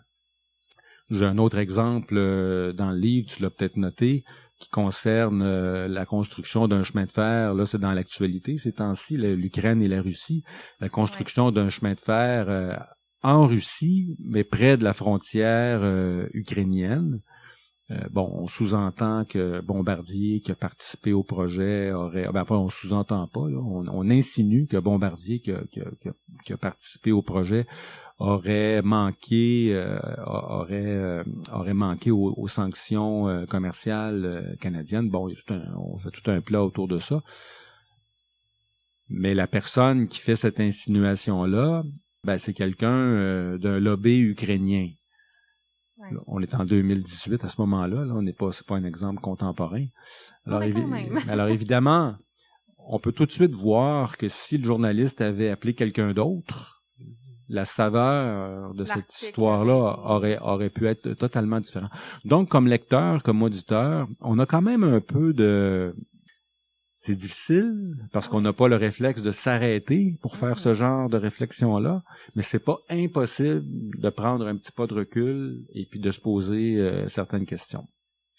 J'ai un autre exemple dans le livre, tu l'as peut-être noté, qui concerne la construction d'un chemin de fer. Là, c'est dans l'actualité ces temps-ci, l'Ukraine et la Russie. La construction d'un chemin de fer en Russie, mais près de la frontière ukrainienne. On sous-entend que Bombardier, qui a participé au projet, aurait... on sous-entend pas, là. On insinue que Bombardier, qui a participé au projet, aurait manqué aux sanctions commerciales canadiennes. Bon, on fait tout un plat autour de ça. Mais la personne qui fait cette insinuation-là, c'est quelqu'un d'un lobby ukrainien. Ouais. On est en 2018 à ce moment-là. Là, c'est pas un exemple contemporain. Alors évidemment, on peut tout de suite voir que si le journaliste avait appelé quelqu'un d'autre, la saveur de cette histoire-là aurait pu être totalement différente. Donc, comme lecteur, comme auditeur, on a quand même un peu de... C'est difficile parce qu'on n'a pas le réflexe de s'arrêter pour faire ce genre de réflexion-là, mais c'est pas impossible de prendre un petit pas de recul et puis de se poser certaines questions.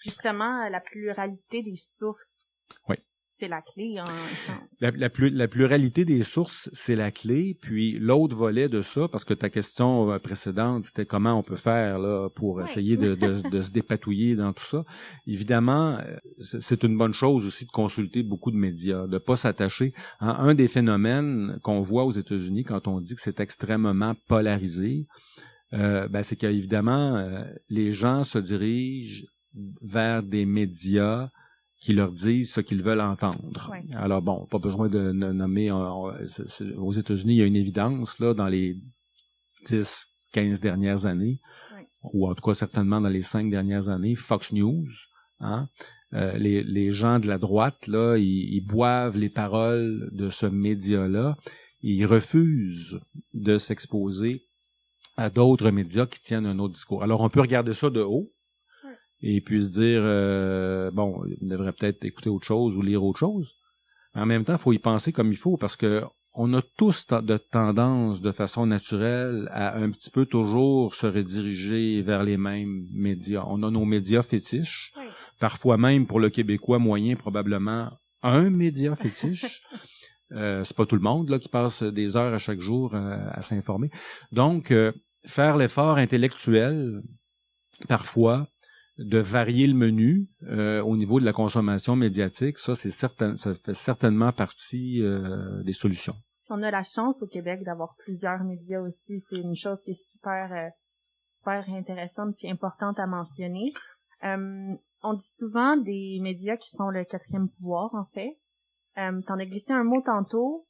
Justement, la pluralité des sources. Oui. C'est la clé, en un sens. La pluralité des sources, c'est la clé. Puis l'autre volet de ça, parce que ta question précédente, c'était comment on peut faire là pour essayer de se dépatouiller dans tout ça. Évidemment, c'est une bonne chose aussi de consulter beaucoup de médias, de pas s'attacher. Un des phénomènes qu'on voit aux États-Unis quand on dit que c'est extrêmement polarisé, c'est qu'évidemment, les gens se dirigent vers des médias qui leur disent ce qu'ils veulent entendre. Ouais. Alors pas besoin de nommer... aux États-Unis, il y a une évidence là dans les 10-15 dernières années, ou en tout cas certainement dans les 5 dernières années, Fox News, les gens de la droite, là, ils boivent les paroles de ce média-là, ils refusent de s'exposer à d'autres médias qui tiennent un autre discours. Alors on peut regarder ça de haut, et puis se dire, on devrait peut-être écouter autre chose ou lire autre chose. En même temps, il faut y penser comme il faut, parce que on a tous de tendance, de façon naturelle, à un petit peu toujours se rediriger vers les mêmes médias. On a nos médias fétiches, parfois même pour le Québécois moyen, probablement un média fétiche. C'est pas tout le monde là qui passe des heures à chaque jour à s'informer. Donc, faire l'effort intellectuel, parfois, de varier le menu au niveau de la consommation médiatique, ça fait certainement partie des solutions. On a la chance au Québec d'avoir plusieurs médias aussi. C'est une chose qui est super intéressante et importante à mentionner. On dit souvent des médias qui sont le 4e pouvoir, en fait. T'en as glissé un mot tantôt.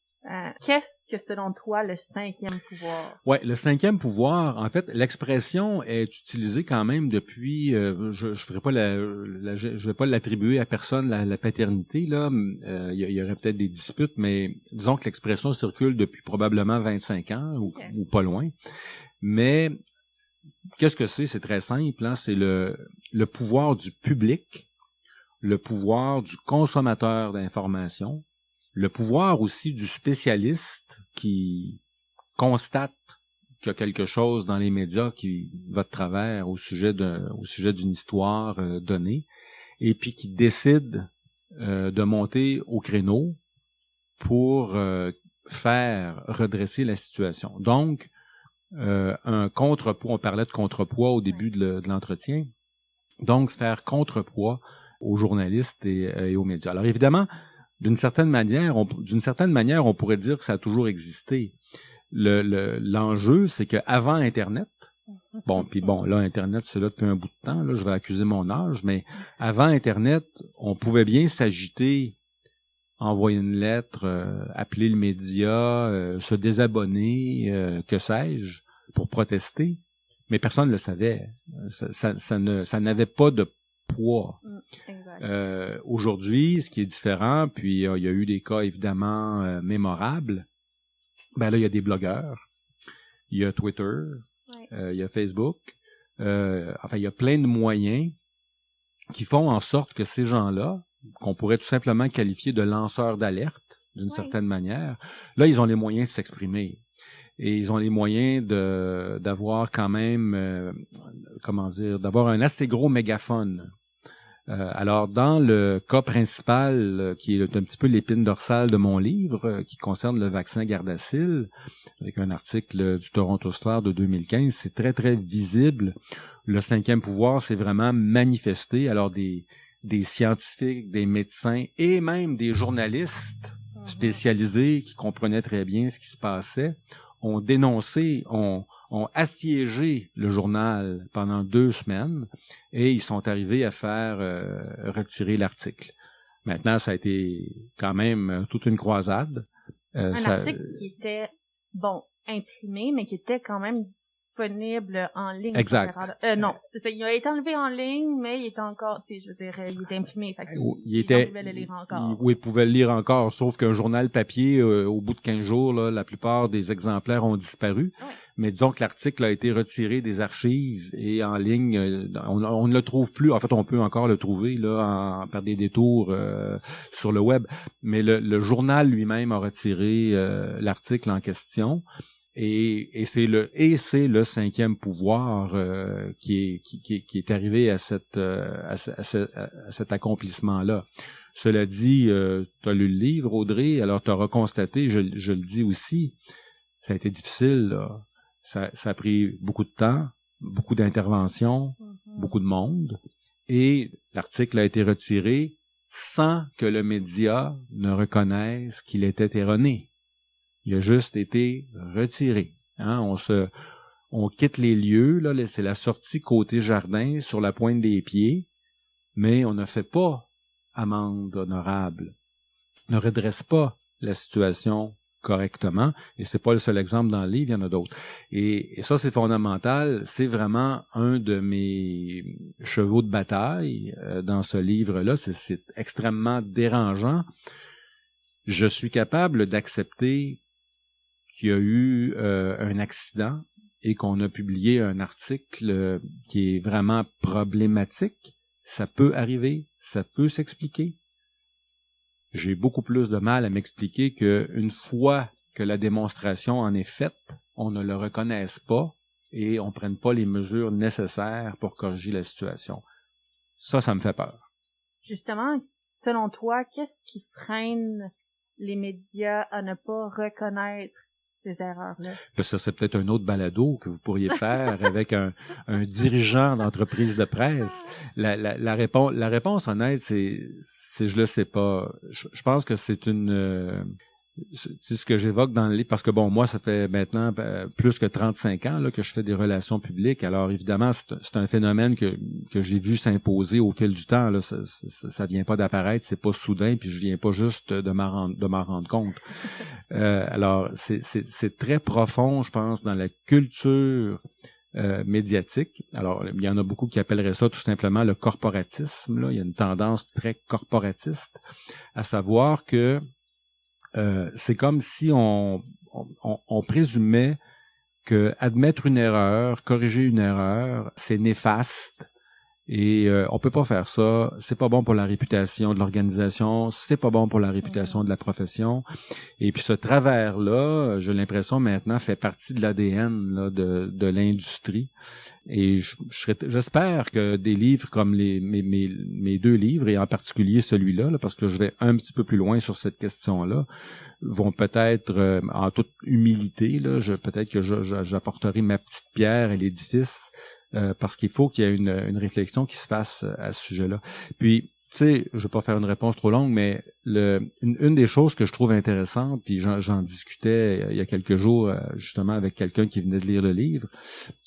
Qu'est-ce que, selon toi, le 5e pouvoir? Ouais, le 5e pouvoir, en fait, l'expression est utilisée quand même depuis, je vais pas l'attribuer à personne, la paternité, là. Il y aurait peut-être des disputes, mais disons que l'expression circule depuis probablement 25 ans, ou pas loin. Mais, qu'est-ce que c'est? C'est très simple, hein? C'est le pouvoir du public, le pouvoir du consommateur d'informations, le pouvoir aussi du spécialiste qui constate qu'il y a quelque chose dans les médias qui va de travers au sujet d'une histoire donnée, et puis qui décide de monter au créneau pour faire redresser la situation. Donc, un contrepoids, on parlait de contrepoids au début de l'entretien, donc faire contrepoids aux journalistes et aux médias. Alors évidemment, d'une certaine manière, on pourrait dire que ça a toujours existé. L'enjeu, c'est qu'avant Internet, là, Internet, c'est là depuis un bout de temps, là, je vais accuser mon âge, mais avant Internet, on pouvait bien s'agiter, envoyer une lettre, appeler le média, se désabonner, que sais-je, pour protester, mais personne ne le savait. Ça n'avait pas de poids. Aujourd'hui, ce qui est différent, puis il y a eu des cas évidemment mémorables, là, il y a des blogueurs, il y a Twitter, il y a Facebook, il y a plein de moyens qui font en sorte que ces gens-là, qu'on pourrait tout simplement qualifier de lanceurs d'alerte, d'une certaine manière, là, ils ont les moyens de s'exprimer. Et ils ont les moyens d'avoir quand même d'avoir un assez gros mégaphone. Alors, dans le cas principal, qui est un petit peu l'épine dorsale de mon livre, qui concerne le vaccin Gardasil, avec un article du Toronto Star de 2015, c'est très, très visible. Le cinquième pouvoir s'est vraiment manifesté. Alors, des scientifiques, des médecins et même des journalistes spécialisés qui comprenaient très bien ce qui se passait ont dénoncé, ont assiégé le journal pendant 2 semaines et ils sont arrivés à faire retirer l'article. Maintenant, ça a été quand même toute une croisade. Article qui était, imprimé, mais qui était quand même disponible en ligne. Exact. Non, c'est ça. Il a été enlevé en ligne, mais il est encore, tu sais, je veux dire, il était imprimé. Fait que il pouvait le lire encore. Oui, il pouvait le lire encore, sauf qu'un journal papier, au bout de 15 jours, là, la plupart des exemplaires ont disparu. Ouais. Mais disons que l'article a été retiré des archives et en ligne, on ne le trouve plus. En fait, on peut encore le trouver là par des détours sur le web. Mais le journal lui-même a retiré l'article en question. Et c'est le cinquième pouvoir qui est arrivé à cet accomplissement-là. Cela dit, tu as lu le livre, Audrey, alors tu auras constaté, je le dis aussi, ça a été difficile, là. Ça a pris beaucoup de temps, beaucoup d'interventions, beaucoup de monde, et l'article a été retiré sans que le média ne reconnaisse qu'il était erroné. Il a juste été retiré. Hein? On quitte les lieux, là, c'est la sortie côté jardin sur la pointe des pieds, mais on ne fait pas amende honorable. On ne redresse pas la situation correctement, et c'est pas le seul exemple dans le livre, il y en a d'autres. Et ça, c'est fondamental, c'est vraiment un de mes chevaux de bataille dans ce livre-là, c'est extrêmement dérangeant. Je suis capable d'accepter qu'il y a eu un accident et qu'on a publié un article qui est vraiment problématique. Ça peut arriver, ça peut s'expliquer. J'ai beaucoup plus de mal à m'expliquer qu'une fois que la démonstration en est faite, on ne le reconnaisse pas et on ne prenne pas les mesures nécessaires pour corriger la situation. Ça me fait peur. Justement, selon toi, qu'est-ce qui freine les médias à ne pas reconnaître ces erreurs-là? Ça, c'est peut-être un autre balado que vous pourriez faire avec un dirigeant d'entreprise de presse. La réponse honnête, c'est je le sais pas. Je pense que c'est c'est ce que j'évoque dans le livre, parce que moi, ça fait maintenant plus que 35 ans là, que je fais des relations publiques. Alors évidemment, c'est un phénomène que j'ai vu s'imposer au fil du temps. Là, ça vient pas d'apparaître, c'est pas soudain, puis je viens pas juste de m'en rendre compte. Alors c'est très profond, je pense, dans la culture médiatique. Alors, il y en a beaucoup qui appelleraient ça tout simplement le corporatisme. Là. Il y a une tendance très corporatiste, à savoir que c'est comme si on présumait que admettre une erreur, corriger une erreur, c'est néfaste et on peut pas faire ça. C'est pas bon pour la réputation de l'organisation, c'est pas bon pour la réputation de la profession. Et puis ce travers-là, j'ai l'impression maintenant fait partie de l'ADN là, de l'industrie. Et j'espère que des livres comme mes 2 livres, et en particulier celui-là, là, parce que je vais un petit peu plus loin sur cette question-là, vont peut-être, en toute humilité, là, peut-être que j'apporterai ma petite pierre à l'édifice, parce qu'il faut qu'il y ait une réflexion qui se fasse à ce sujet-là. Puis, tu sais, je vais pas faire une réponse trop longue, mais une des choses que je trouve intéressante, puis j'en discutais il y a quelques jours justement avec quelqu'un qui venait de lire le livre,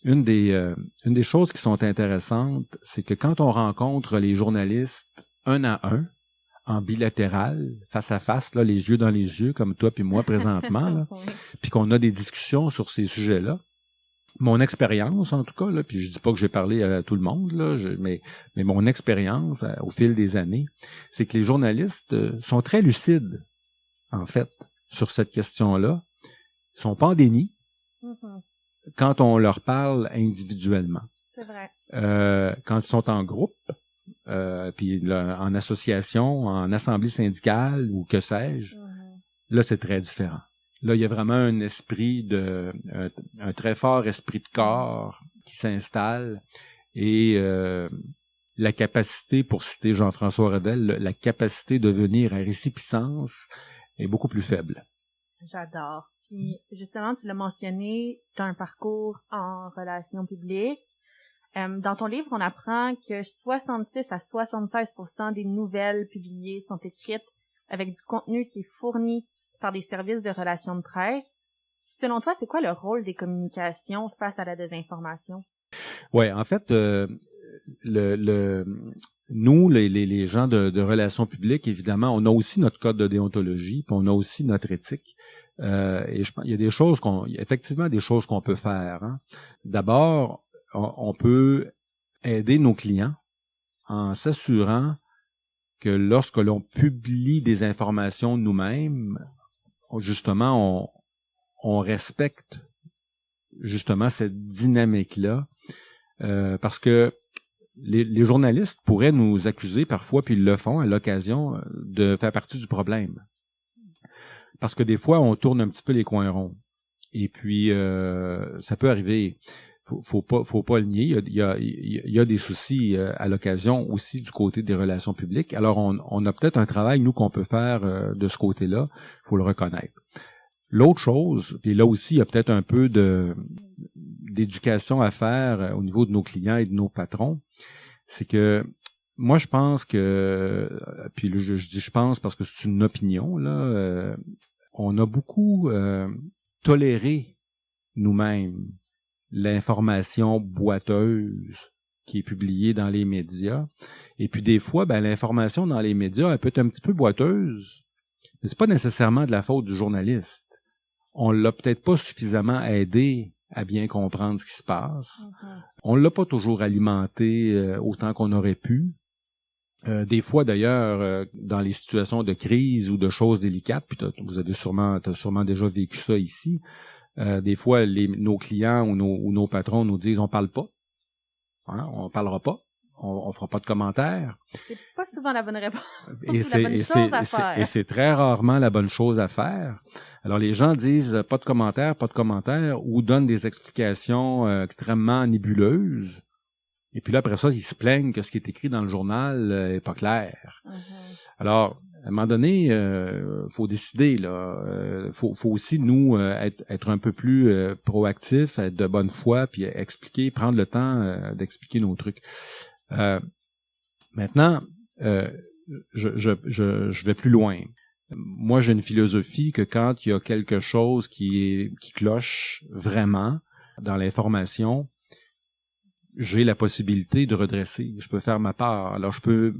une des choses qui sont intéressantes, c'est que quand on rencontre les journalistes un à un, en bilatéral, face à face, là, les yeux dans les yeux, comme toi puis moi présentement, là, puis qu'on a des discussions sur ces sujets-là, mon expérience, en tout cas, là, puis je dis pas que j'ai parlé à tout le monde, là, mais mon expérience au fil des années, c'est que les journalistes sont très lucides, en fait, sur cette question-là. Ils sont pas en déni quand on leur parle individuellement. C'est vrai. Quand ils sont en groupe, puis là, en association, en assemblée syndicale ou que sais-je, là, c'est très différent. Là, il y a vraiment un esprit un très fort esprit de corps qui s'installe et la capacité, pour citer Jean-François Revel, la capacité de venir à récipiscence est beaucoup plus faible. J'adore. Puis, justement, tu l'as mentionné, tu as un parcours en relations publiques. Dans ton livre, on apprend que 66 à 76% des nouvelles publiées sont écrites avec du contenu qui est fourni par des services de relations de presse. Selon toi, c'est quoi le rôle des communications face à la désinformation? Ouais, en fait, nous, les gens de relations publiques, évidemment, on a aussi notre code de déontologie, puis on a aussi notre éthique. Et il y a des choses effectivement des choses qu'on peut faire. Hein. D'abord, on peut aider nos clients en s'assurant que lorsque l'on publie des informations nous-mêmes, justement, on respecte justement cette dynamique-là, parce que les journalistes pourraient nous accuser parfois, puis ils le font à l'occasion, de faire partie du problème. Parce que des fois, on tourne un petit peu les coins ronds. Et puis, ça peut arriver. Faut pas le nier. Il y a des soucis à l'occasion aussi du côté des relations publiques. Alors, on a peut-être un travail, nous, qu'on peut faire de ce côté-là. Faut le reconnaître. L'autre chose, puis là aussi, il y a peut-être un peu d'éducation à faire au niveau de nos clients et de nos patrons, c'est que moi, je pense que, puis je dis je pense parce que c'est une opinion, là, on a beaucoup toléré nous-mêmes l'information boiteuse qui est publiée dans les médias. Et puis des fois, l'information dans les médias, elle peut être un petit peu boiteuse, mais c'est pas nécessairement de la faute du journaliste. On l'a peut-être pas suffisamment aidé à bien comprendre ce qui se passe. Mm-hmm. On l'a pas toujours alimenté autant qu'on aurait pu. Des fois, d'ailleurs, dans les situations de crise ou de choses délicates, puis t'as sûrement déjà vécu ça ici, des fois, nos clients ou nos patrons nous disent on parle pas, hein, on parlera pas, on fera pas de commentaires. C'est pas souvent la bonne réponse. Et c'est très rarement la bonne chose à faire. Alors les gens disent pas de commentaires, ou donnent des explications extrêmement nébuleuses. Et puis là, après ça, ils se plaignent que ce qui est écrit dans le journal est pas clair. Mm-hmm. Alors, à un moment donné, faut décider, là. Faut aussi, nous, être un peu plus proactifs, être de bonne foi, puis prendre le temps d'expliquer nos trucs. Maintenant, je vais plus loin. Moi, j'ai une philosophie que quand il y a quelque chose qui cloche vraiment dans l'information, j'ai la possibilité de redresser. Je peux faire ma part. Alors, je peux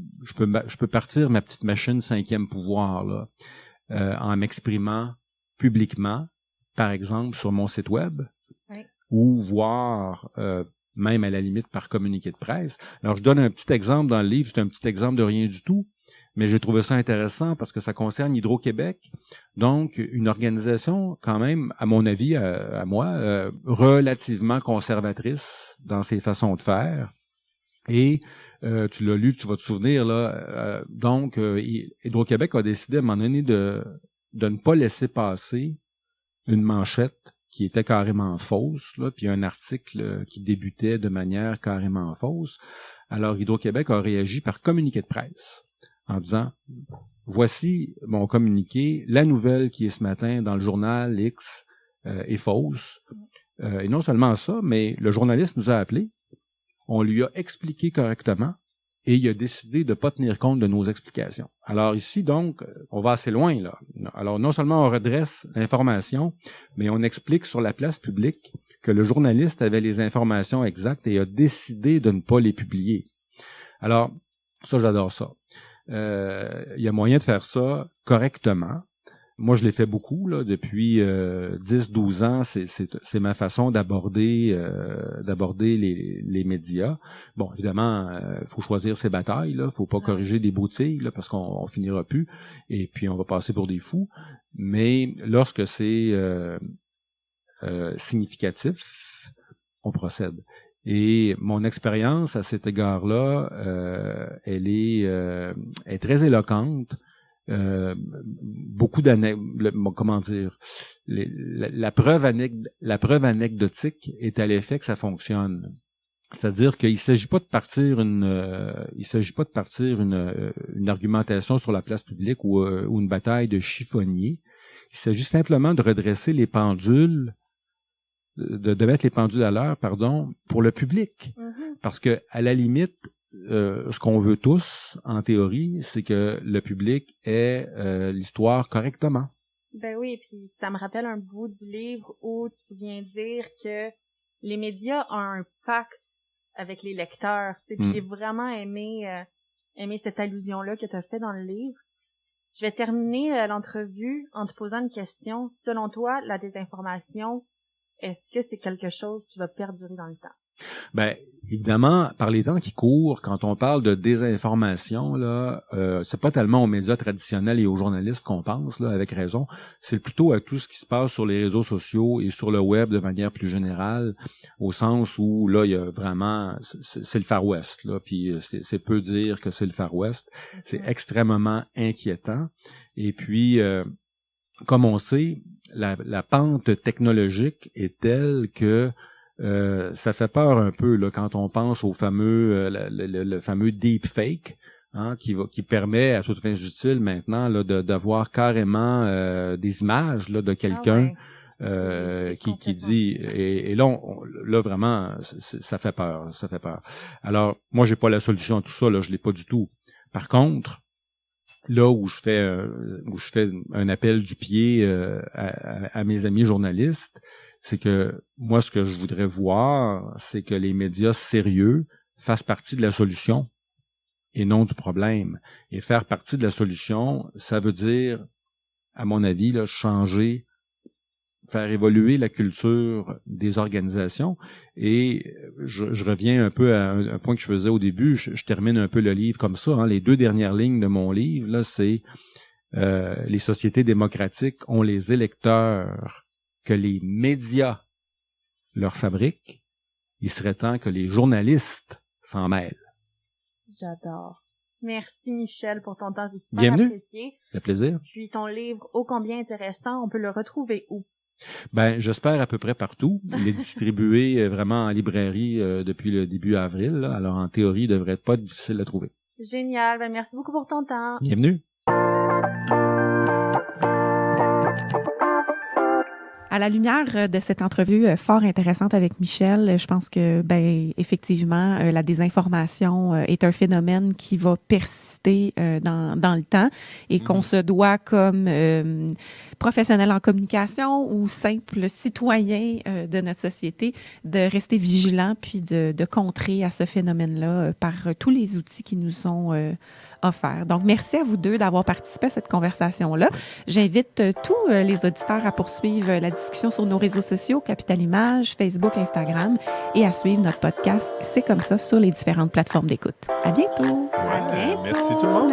partir ma petite machine 5e pouvoir, là, en m'exprimant publiquement, par exemple, sur mon site web, oui, ou voir, même à la limite par communiqué de presse. Alors, je donne un petit exemple dans le livre. C'est un petit exemple de rien du tout, mais j'ai trouvé ça intéressant parce que ça concerne Hydro-Québec. Donc, une organisation quand même, à mon avis, à moi, relativement conservatrice dans ses façons de faire. Et tu l'as lu, tu vas te souvenir, là. Donc, Hydro-Québec a décidé à un moment donné de ne pas laisser passer une manchette qui était carrément fausse, là, puis un article qui débutait de manière carrément fausse. Alors, Hydro-Québec a réagi par communiqué de presse en disant « Voici mon communiqué, la nouvelle qui est ce matin dans le journal X est fausse. » Et non seulement ça, mais le journaliste nous a appelés, on lui a expliqué correctement, et il a décidé de ne pas tenir compte de nos explications. Alors ici, donc, on va assez loin, là. Alors, non seulement on redresse l'information, mais on explique sur la place publique que le journaliste avait les informations exactes et a décidé de ne pas les publier. Alors, ça, j'adore ça. Il y a moyen de faire ça correctement. Moi, je l'ai fait beaucoup, là, depuis 10-12 ans. C'est ma façon d'aborder les médias. Bon, évidemment, faut choisir ses batailles, là. Faut pas corriger des broutilles, là, parce qu'on finira plus. Et puis, on va passer pour des fous. Mais lorsque c'est significatif, on procède. Et mon expérience à cet égard-là, elle est très éloquente. Beaucoup comment dire, la preuve anecdotique est à l'effet que ça fonctionne. C'est-à-dire qu'il ne s'agit pas de partir une argumentation sur la place publique ou une bataille de chiffonniers. Il s'agit simplement de redresser les pendules, de mettre les pendules à l'heure, pour le public. Parce que, à la limite, ce qu'on veut tous, en théorie, c'est que le public ait l'histoire correctement. Ben oui, puis ça me rappelle un bout du livre où tu viens dire que les médias ont un pacte avec les lecteurs. Puis j'ai vraiment aimé cette allusion-là que tu as fait dans le livre. Je vais terminer l'entrevue en te posant une question. Selon toi, la désinformation, est-ce que c'est quelque chose qui va perdurer dans le temps? Ben, évidemment, par les temps qui courent, quand on parle de désinformation, là, c'est pas tellement aux médias traditionnels et aux journalistes qu'on pense, là, avec raison. C'est plutôt à tout ce qui se passe sur les réseaux sociaux et sur le web de manière plus générale, au sens où, là, il y a vraiment, c'est le Far West, là, puis c'est peu dire que c'est le Far West. C'est extrêmement inquiétant. Et puis, comme on sait, la pente technologique est telle que ça fait peur un peu là quand on pense au fameux le fameux deepfake, hein, qui permet à toutes fins utiles maintenant là d'avoir carrément des images là de quelqu'un qui dit et là là vraiment ça fait peur, Alors moi j'ai pas la solution à tout ça là, je l'ai pas du tout. Par contre, là où je fais un appel du pied à mes amis journalistes, c'est que moi, ce que je voudrais voir, c'est que les médias sérieux fassent partie de la solution et non du problème. Et faire partie de la solution, ça veut dire, à mon avis, là, faire évoluer la culture des organisations. Et je reviens un peu à un point que je faisais au début. Je termine un peu le livre comme ça. Hein. Les 2 dernières lignes de mon livre, là, c'est les sociétés démocratiques ont les électeurs que les médias leur fabriquent. Il serait temps que les journalistes s'en mêlent. J'adore. Merci Michel pour ton temps, c'est super Bienvenue. apprécié. Ça fait plaisir. Puis ton livre ô combien intéressant, on peut le retrouver où? Ben, j'espère à peu près partout. Il est distribué vraiment en librairie depuis le début avril. Là. Alors en théorie, il devrait pas être difficile à trouver. Génial. Ben merci beaucoup pour ton temps. Bienvenue. À la lumière de cette entrevue fort intéressante avec Michel, je pense que, effectivement, la désinformation est un phénomène qui va persister dans le temps et qu'on se doit, comme professionnel en communication ou simple citoyen de notre société, de rester vigilant puis de contrer à ce phénomène-là par tous les outils qui nous sont offerts. Donc, merci à vous deux d'avoir participé à cette conversation-là. J'invite tous les auditeurs à poursuivre la discussion sur nos réseaux sociaux, Capital Image, Facebook, Instagram, et à suivre notre podcast C'est comme ça sur les différentes plateformes d'écoute. À bientôt! Ouais, merci tout le monde!